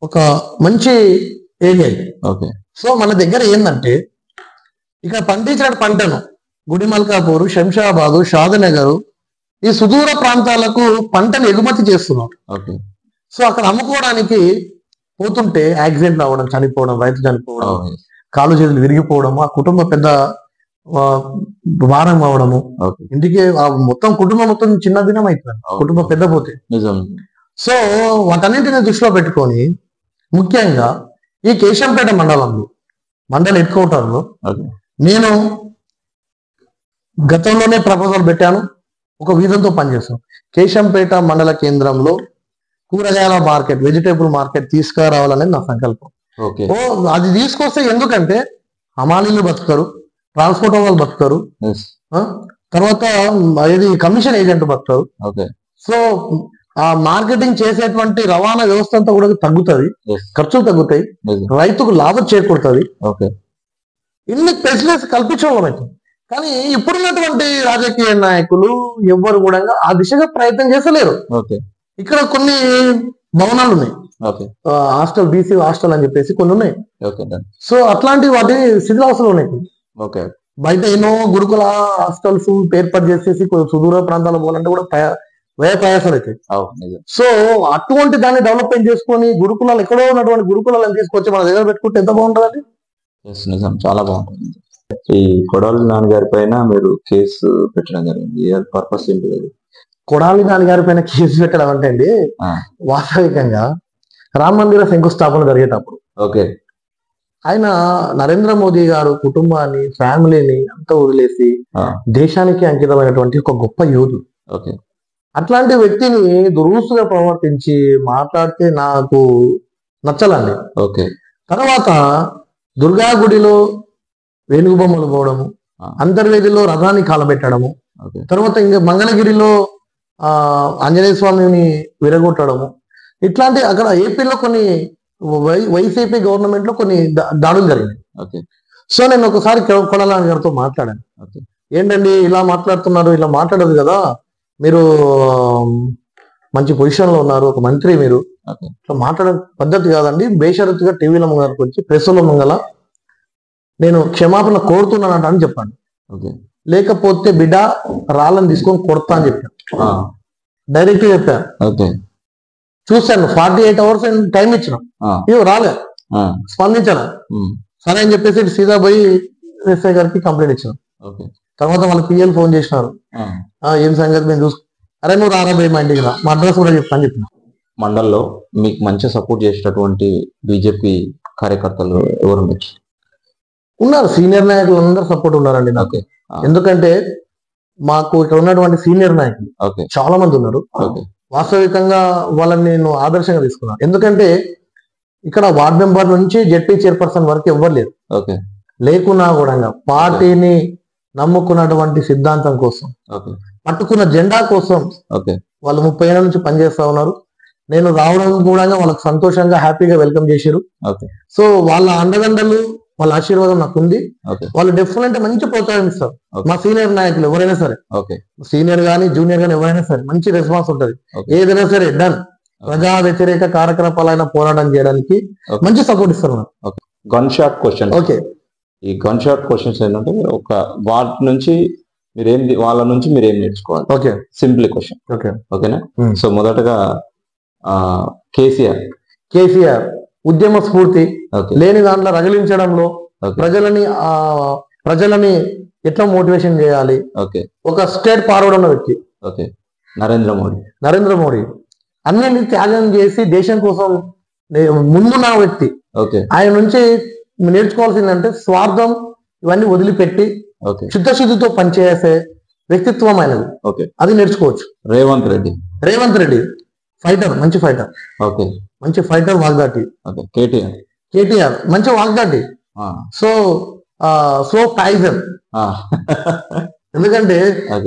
ఒక మంచి ఏరియా. సో మన దగ్గర ఏంటంటే ఇక్కడ పండించిన పంటను గుడిమల్కాపూర్, శంషాబాదు, షాద్నగర్ ఈ సుదూర ప్రాంతాలకు పంటను ఎగుమతి చేస్తున్నారు. సో అక్కడ అమ్ముకోవడానికి పోతుంటే యాక్సిడెంట్ అవ్వడం, చనిపోవడం, రైతు చనిపోవడం, కాలు చేతులు విరిగిపోవడం, ఆ కుటుంబ పెద్ద భారం అవడము, ఇంటికి మొత్తం కుటుంబం మొత్తం చిన్న దినం అవుతుంది కుటుంబం పెద్ద పోతే. సో వాటన్నింటిని దృష్టిలో పెట్టుకొని ముఖ్యంగా ఈ కేశంపేట మండల హెడ్ క్వార్టర్ లో నేను గతంలోనే ప్రపోజల్ పెట్టాను, ఒక వీధంతో పనిచేస్తాను. కేశంపేట మండల కేంద్రంలో కూరగాయల మార్కెట్, వెజిటేబుల్ మార్కెట్ తీసుకురావాలనేది నా సంకల్పం. అది తీసుకొస్తే ఎందుకంటే హమాలీలు బతుకుతారు, ట్రాన్స్పోర్ట్ వాళ్ళు బతుకుతారు, తర్వాత ఇది కమిషన్ ఏజెంట్ బతుకుతారు. సో ఆ మార్కెటింగ్ చేసేటువంటి రవాణా వ్యవస్థ అంతా కూడా తగ్గుతుంది, ఖర్చులు తగ్గుతాయి, రైతుకు లాభం చేకూరుతుంది. ఇన్ని ఫెసిలిటీస్ కల్పించడం అవుతుంది. కానీ ఇప్పుడున్నటువంటి రాజకీయ నాయకులు ఎవ్వరు కూడా ఆ దిశగా ప్రయత్నం చేస్తలేరు. ఇక్కడ కొన్ని భవనాలు ఉన్నాయి, హాస్టల్, బీసీ హాస్టల్ అని చెప్పేసి కొన్ని ఉన్నాయి. సో అట్లాంటి వాటి శిథిలావస్థలు ఉన్నాయి. బయట ఎన్నో గురుకుల హాస్టల్స్ ఏర్పాటు చేసేసి సుదూర ప్రాంతాలకు పోవాలంటే కూడా వ్యయ ప్రయాసాలు అవుతాయి. సో అటువంటి దాన్ని డెవలప్మెంట్ చేసుకొని గురుకులాలు ఎక్కడో ఉన్నటువంటి గురుకులాలను తీసుకొచ్చి మన దగ్గర పెట్టుకుంటే ఎంత బాగుంటుంది. నిజం, చాలా బాగుంటుంది. ఈ కొడాలి నాన్నగారి పైన మీరు కేసు పెట్టడం జరిగింది, పర్పస్ ఏంటి? కొడాలి నాన్నగారి పైన కేసు పెట్టడం అంటే అండి, వాస్తవికంగా రామ మందిర శంకుస్థాపన జరిగేటప్పుడు ఆయన నరేంద్ర మోదీ గారు కుటుంబాన్ని, ఫ్యామిలీని అంతా వదిలేసి దేశానికి అంకితమైనటువంటి ఒక గొప్ప యోధుడు. అట్లాంటి వ్యక్తిని దురుసుగా ప్రవర్తించి మాట్లాడితే నాకు నచ్చలండి. తర్వాత దుర్గా గుడిలో వేణుగుబొమ్మలు పోవడము, అంతర్వేదిలో రథాన్ని కాలబెట్టడము, తర్వాత ఇంకా మంగళగిరిలో ఆంజనేయ స్వామిని విరగొట్టడము, ఇట్లాంటి అక్కడ ఏపీలో కొన్ని వైసీపీ గవర్నమెంట్ లో కొన్ని దాడులు జరిగినాయి. సో నేను ఒకసారి కొడాలి గారితో మాట్లాడాను. ఏంటండి ఇలా మాట్లాడుతున్నారు, ఇలా మాట్లాడదు కదా, మీరు మంచి పొజిషన్ లో ఉన్నారు, ఒక మంత్రి, మీరు ఇట్లా మాట్లాడే పద్ధతి కాదండి. బేషరతుగా టీవీల ముంగలకు వచ్చి ప్రెస్లో ముంగల నేను క్షమాపణ కోరుతున్నానంట అని చెప్పాను. లేకపోతే బిడ్డ రాళ్ళని తీసుకొని కొడతా అని చెప్పాను. డైరెక్ట్ చెప్పాను. చూశాను 48 hours టైం ఇచ్చిన, ఇవి రాలే, స్పందించాను. సరే అని చెప్పేసి సీదా పోయి ఎస్ఐ గారికి కంప్లైంట్ ఇచ్చాను. తర్వాత వాళ్ళ పిఎల్ ఫోన్ చేసినారు, ఏం సంగతి మేము చూసు, అరే నువ్వు రారా పోయి మా ఇంటికి రా, మా అడ్రస్ కూడా చెప్తాను చెప్పిన. మండల్లో మీకు మంచి సపోర్ట్ చేసేటటువంటి బీజేపీ కార్యకర్తలు ఎవరు ఉన్నారు? సీనియర్ నాయకులు అందరూ సపోర్ట్ ఉన్నారండి నాకు. ఎందుకంటే మాకు ఇక్కడ ఉన్నటువంటి సీనియర్ నాయకులు చాలా మంది ఉన్నారు. వాస్తవికంగా వాళ్ళని నేను ఆదర్శంగా తీసుకున్నాను. ఎందుకంటే ఇక్కడ వార్డ్ మెంబర్ నుంచి జెడ్పీ చైర్పర్సన్ వరకు ఎవ్వరు లేరు. లేకున్నా కూడా పార్టీని నమ్ముకున్నటువంటి సిద్ధాంతం కోసం, పట్టుకున్న జెండా కోసం వాళ్ళు 30 ఏళ్ళ నుంచి పనిచేస్తా ఉన్నారు. నేను రావడం కూడా వాళ్ళకి సంతోషంగా హ్యాపీగా వెల్కమ్ చేశారు. సో వాళ్ళ అండదండలు, వాళ్ళ ఆశీర్వాదం నాకు ఉంది. వాళ్ళు డెఫినెట్ మంచి ప్రోత్సాహం ఇస్తారు. మా సీనియర్ నాయకులు ఎవరైనా సరే, సీనియర్ గానీ జూనియర్ గానీ ఎవరైనా సరే మంచి రెస్పాన్స్ ఉంటుంది. ఏదైనా సరే డన్, ప్రజా వ్యతిరేక కార్యకలాపాలైన పోరాటం చేయడానికి మంచి సపోర్ట్ ఇస్తారు. Gun shot question. ఈ గన్ షాట్ క్వశ్చన్స్ ఏంటంటే ఒక వాటి నుంచి వాళ్ళ నుంచి మీరు ఏం నేర్చుకోవాలి? Simple question. ఓకేనా? సో మొదటగా కేసీఆర్ ఉద్యమ స్ఫూర్తి లేని దాంట్లో రగిలించడంలో ప్రజలని ఎట్లా మోటివేషన్ చేయాలి, ఒక స్టేట్ ఫార్వర్డ్ ఉన్న వ్యక్తి. నరేంద్ర మోడీ అన్ని త్యాగం చేసి దేశం కోసం ముందున్న వ్యక్తి. ఆయన నుంచి నేర్చుకోవాల్సిందంటే స్వార్థం ఇవన్నీ వదిలిపెట్టి చిత్తశుద్ధితో పనిచేసే వ్యక్తిత్వం ఆయనది. అది నేర్చుకోవచ్చు. రేవంత్ రెడ్డి ఫైటర్, మంచి ఫైటర్. మంచి ఫైటర్, వాగ్దాటి. కేటీఆర్ మంచి వాగ్దాటి. సో టైగర్, ఎందుకంటే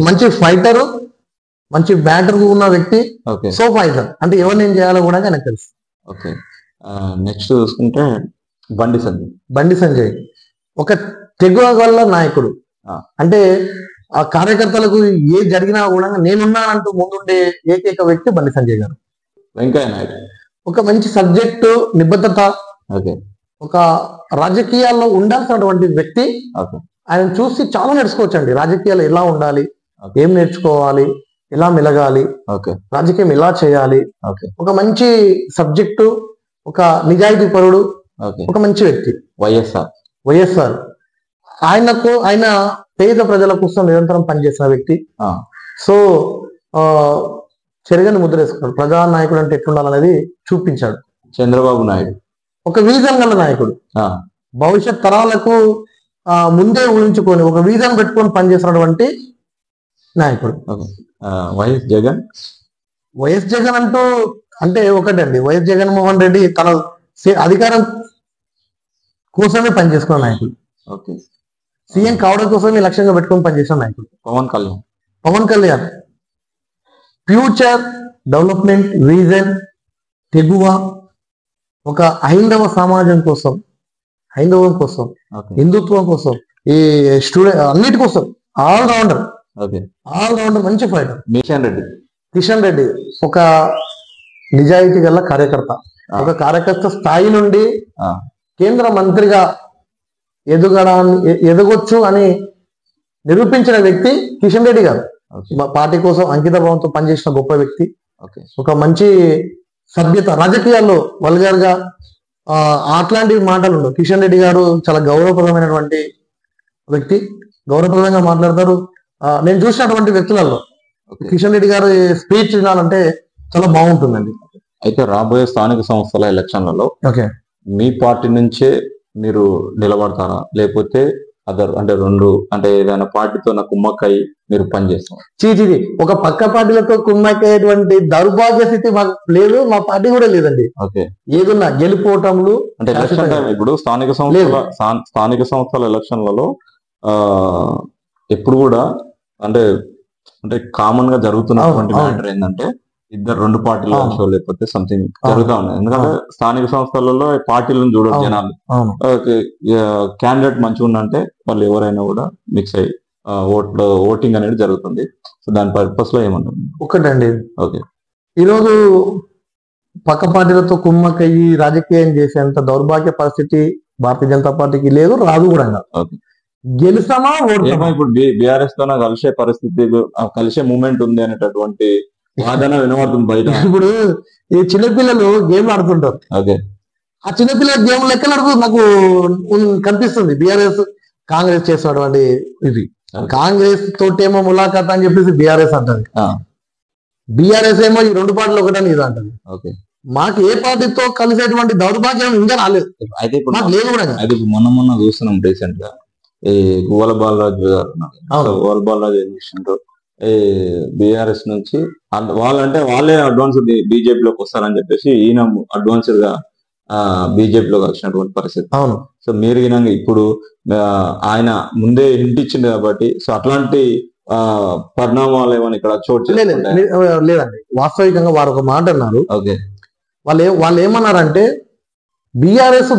మంచి ఫైటర్, మంచి బ్యాటర్ ఉన్న వ్యక్ి. సో ఫైటర్ అంటే ఎవరిని ఏం చేయాలో కూడా నాకు తెలుసు. నెక్స్ట్ చూసుకుంటే బండి సంజయ్ ఒక తెగువ వల్ల నాయకుడు. అంటే ఆ కార్యకర్తలకు ఏ జరిగినా కూడా నేనున్నానంటూ ముందుండే ఏకైక వ్యక్తి బండి సంజయ్ గారు. వెంకయ్య నాయుడు ఒక మంచి సబ్జెక్టు, నిబద్ధత, ఒక రాజకీయాల్లో ఉండాల్సినటువంటి వ్యక్తి. ఆయన చూసి చాలా నేర్చుకోవచ్చండి. రాజకీయాలు ఎలా ఉండాలి, ఏం నేర్చుకోవాలి, ఎలా మెలగాలి, రాజకీయం ఎలా చేయాలి. ఒక మంచి సబ్జెక్టు, ఒక నిజాయితీ పరుడు, ఒక మంచి వ్యక్తి. వైఎస్ఆర్ ఆయన పేద ప్రజల కోసం నిరంతరం పనిచేసిన వ్యక్తి. సో చెరగని ముద్ర వేసుకున్నాడు. ప్రజానాయకుడు అంటే ఎట్లుండాలనేది చూపించాడు. చంద్రబాబు నాయుడు ఒక విజన్ గల నాయకుడు. భవిష్యత్ తరాలకు ముందే ఊహించుకొని ఒక విజన్ పెట్టుకొని పనిచేసినటువంటి నాయకుడు. వైఎస్ జగన్ అంటూ అంటే ఒకటండి, వైఎస్ జగన్మోహన్ రెడ్డి తన అధికారం కోసమే పనిచేసుకున్న నాయకుడు. సీఎం కావడం కోసమే లక్ష్యంగా పెట్టుకొని పనిచేసిన నాయకుడు. Pawan Kalyan future development vision, తెగువ, ఒక హైందవ సమాజం కోసం, హైందవం కోసం, హిందుత్వం కోసం, ఈ స్టూడెంట్ అన్నిటి కోసం ఆల్ రౌండర్ మంచి ఫైటర్. కిషన్ రెడ్డి ఒక నిజాయితీ గల కార్యకర్త. ఒక కార్యకర్త స్థాయి నుండి కేంద్ర మంత్రిగా ఎదగొచ్చు అని నిరూపించిన వ్యక్తి కిషన్ రెడ్డి గారు. పార్టీ కోసం అంకిత భావంతో పనిచేసిన గొప్ప వ్యక్తి. ఒక మంచి సభ్యత, రాజకీయాల్లో వల్గర్ గా అట్లాంటి మాటలు ఉండవు. కిషన్ రెడ్డి గారు చాలా గౌరవప్రదమైనటువంటి వ్యక్తి, గౌరవప్రదంగా మాట్లాడతారు. నేను చూసినటువంటి వ్యక్తులలో కిషన్ రెడ్డి గారు స్పీచ్ వినాలంటే చాలా బాగుంటుందండి. అయితే రాబోయే స్థానిక సంస్థల ఎలక్షన్లలో మీ పార్టీ నుంచే మీరు నిలబడతారా, లేకపోతే అదర్ అంటే ఏదైనా పార్టీతో నా కుమ్మక్కై మీరు పనిచేస్తాం? చీచిది ఒక పక్క పార్టీలతో కుమ్మక్కయ్యేటువంటి దౌర్భాగ్య స్థితి మాకు లేదు, మా పార్టీ కూడా లేదండి. ఏదన్నా గెలిపోవటంలు అంటే ఎలక్షన్ టైం, ఇప్పుడు స్థానిక సంస్థల ఎలక్షన్లలో ఎప్పుడు కూడా అంటే కామన్ గా జరుగుతున్నటువంటి మ్యాటర్ ఏంటంటే రెండు పార్టీలు లేకపోతే సంథింగ్ జరుగుతా ఉన్నాయి. ఎందుకంటే స్థానిక సంస్థలలో పార్టీలను చూడరు జనాలు. క్యాండిడేట్ మంచిగా ఉందంటే వాళ్ళు ఎవరైనా కూడా మిక్స్ అయ్యి ఓటింగ్ అనేది జరుగుతుంది. సో దాని పర్పస్ లో ఏమంటుంది? ఒకటండి, ఈరోజు పక్క పార్టీలతో కుమ్మక్కయ్యి రాజకీయం చేసేంత దౌర్భాగ్య పరిస్థితి భారతీయ జనతా పార్టీకి లేదు, రాదు కూడా. గెలుస్తామా ఓడతామా. ఇప్పుడు బీఆర్ఎస్ తో కలిసే పరిస్థితి, కలిసే మూమెంట్ ఉంది అనేటటువంటి వాదన వినబడుతుంది బయట. ఇప్పుడు ఈ చిన్నపిల్లలు గేమ్ ఆడుతుంటారు. ఓకే, ఆ చిన్నపిల్లల గేమ్ లెక్క నాకు కనిపిస్తుంది బీఆర్ఎస్ కాంగ్రెస్ చేసేటువంటి ఇది. కాంగ్రెస్ తోటేమో ములాఖాత్ అని చెప్పేసి బీఆర్ఎస్ అంటది, బీఆర్ఎస్ ఏమో ఈ రెండు పార్టీలు ఒకటని ఇది అంటది. ఓకే, మాకు ఏ పార్టీతో కలిసేటువంటి దౌర్భాగ్యం ఇంకా రాలేదు. అయితే ఇప్పుడు మొన్న చూస్తున్నాం రీసెంట్ గా ఈ గువ్వల బాలరాజు గారు. గువ్వల బాలరాజు ఏం చేసిండ్రు, ఈ బీఆర్ఎస్ నుంచి వాళ్ళే అడ్వాన్స్ బీజేపీలోకి వస్తారని చెప్పేసి ఈయన అడ్వాన్స్డ్ గా బీజేపీలోకి వచ్చినటువంటి పరిస్థితి. అవును. సో మీరు వినంగా ఇప్పుడు ఆయన ముందే హింట్ ఇచ్చింది కాబట్టి, సో అట్లాంటి పరిణామాలు ఏమైనా ఇక్కడ చోటు లేదండి. వాస్తవికంగా వారు ఒక మాట అన్నారు. ఓకే, వాళ్ళు ఏమన్నారంటే బీఆర్ఎస్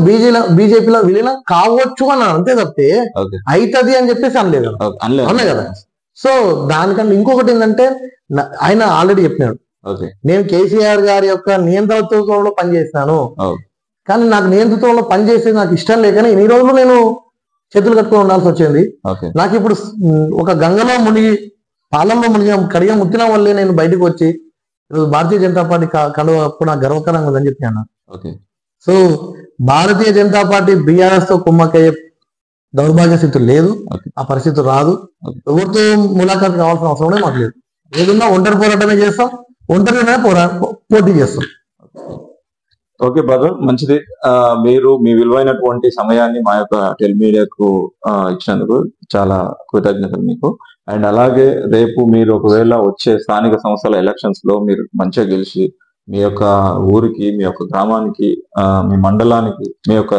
బీజేపీలో విలీనం కావచ్చు అన్నారు, అంతే తప్పితే అవుతుంది అని చెప్పేసి అనలేదు. అన్నా కదా. సో దానికంటే ఇంకొకటి ఏంటంటే ఆయన ఆల్రెడీ చెప్పినాడు, నేను కేసీఆర్ గారి యొక్క నియంత్రణలో పనిచేసినాను, కానీ నాకు నియంత్రణలో పనిచేసేది నాకు ఇష్టం లేకనే ఇన్ని రోజులు నేను చేతులు కట్టుకొని ఉండాల్సి వచ్చింది. నాకు ఇప్పుడు ఒక గంగలో మునిగి పాలనలో మునిగి కడిగా ముత్తిన వల్లే నేను బయటకు వచ్చి ఈరోజు భారతీయ జనతా పార్టీ కడుపు నాకు గర్వకరంగా ఉందని చెప్పి అన్నారు. So Bharatiya Janata party BRS తో కుమ్మక్కయ్యే దౌర్భాగ్య స్థితి లేదు, ఆ పరిస్థితి రాదు. ఎవరితో ములాఖాత్ కావాల్సిన అవసరం మాకు లేదు. ఏదన్నా ఒంటరి పోరాటమే చేస్తాం, ఒంటరిగానే పోటీ చేస్తాం. ఓకే బ్రదర్, మంచిది. మీరు మీ విలువైనటువంటి సమయాన్ని మా యొక్క టెల్ మీడియాకు ఇచ్చినందుకు చాలా కృతజ్ఞతలు మీకు. అండ్ అలాగే రేపు మీరు ఒకవేళ వచ్చే స్థానిక సంస్థల ఎలక్షన్స్ లో మీరు మంచిగా గెలిచి మీ యొక్క ఊరికి, మీ యొక్క గ్రామానికి, మీ మండలానికి, మీ యొక్క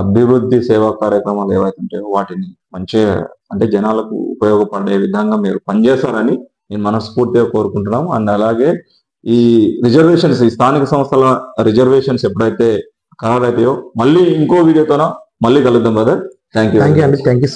అభివృద్ధి సేవా కార్యక్రమాలు ఏవైతే ఉంటాయో వాటిని మంచిగా అంటే జనాలకు ఉపయోగపడే విధంగా మీరు పనిచేస్తారని నేను మనస్ఫూర్తిగా కోరుకుంటున్నాం. అండ్ అలాగే ఈ రిజర్వేషన్స్, ఈ స్థానిక సంస్థల రిజర్వేషన్స్ ఎప్పుడైతే ఖరారైతాయో మళ్ళీ ఇంకో వీడియోతోనో మళ్ళీ కలుద్దాం brother. Thank you. Thank you.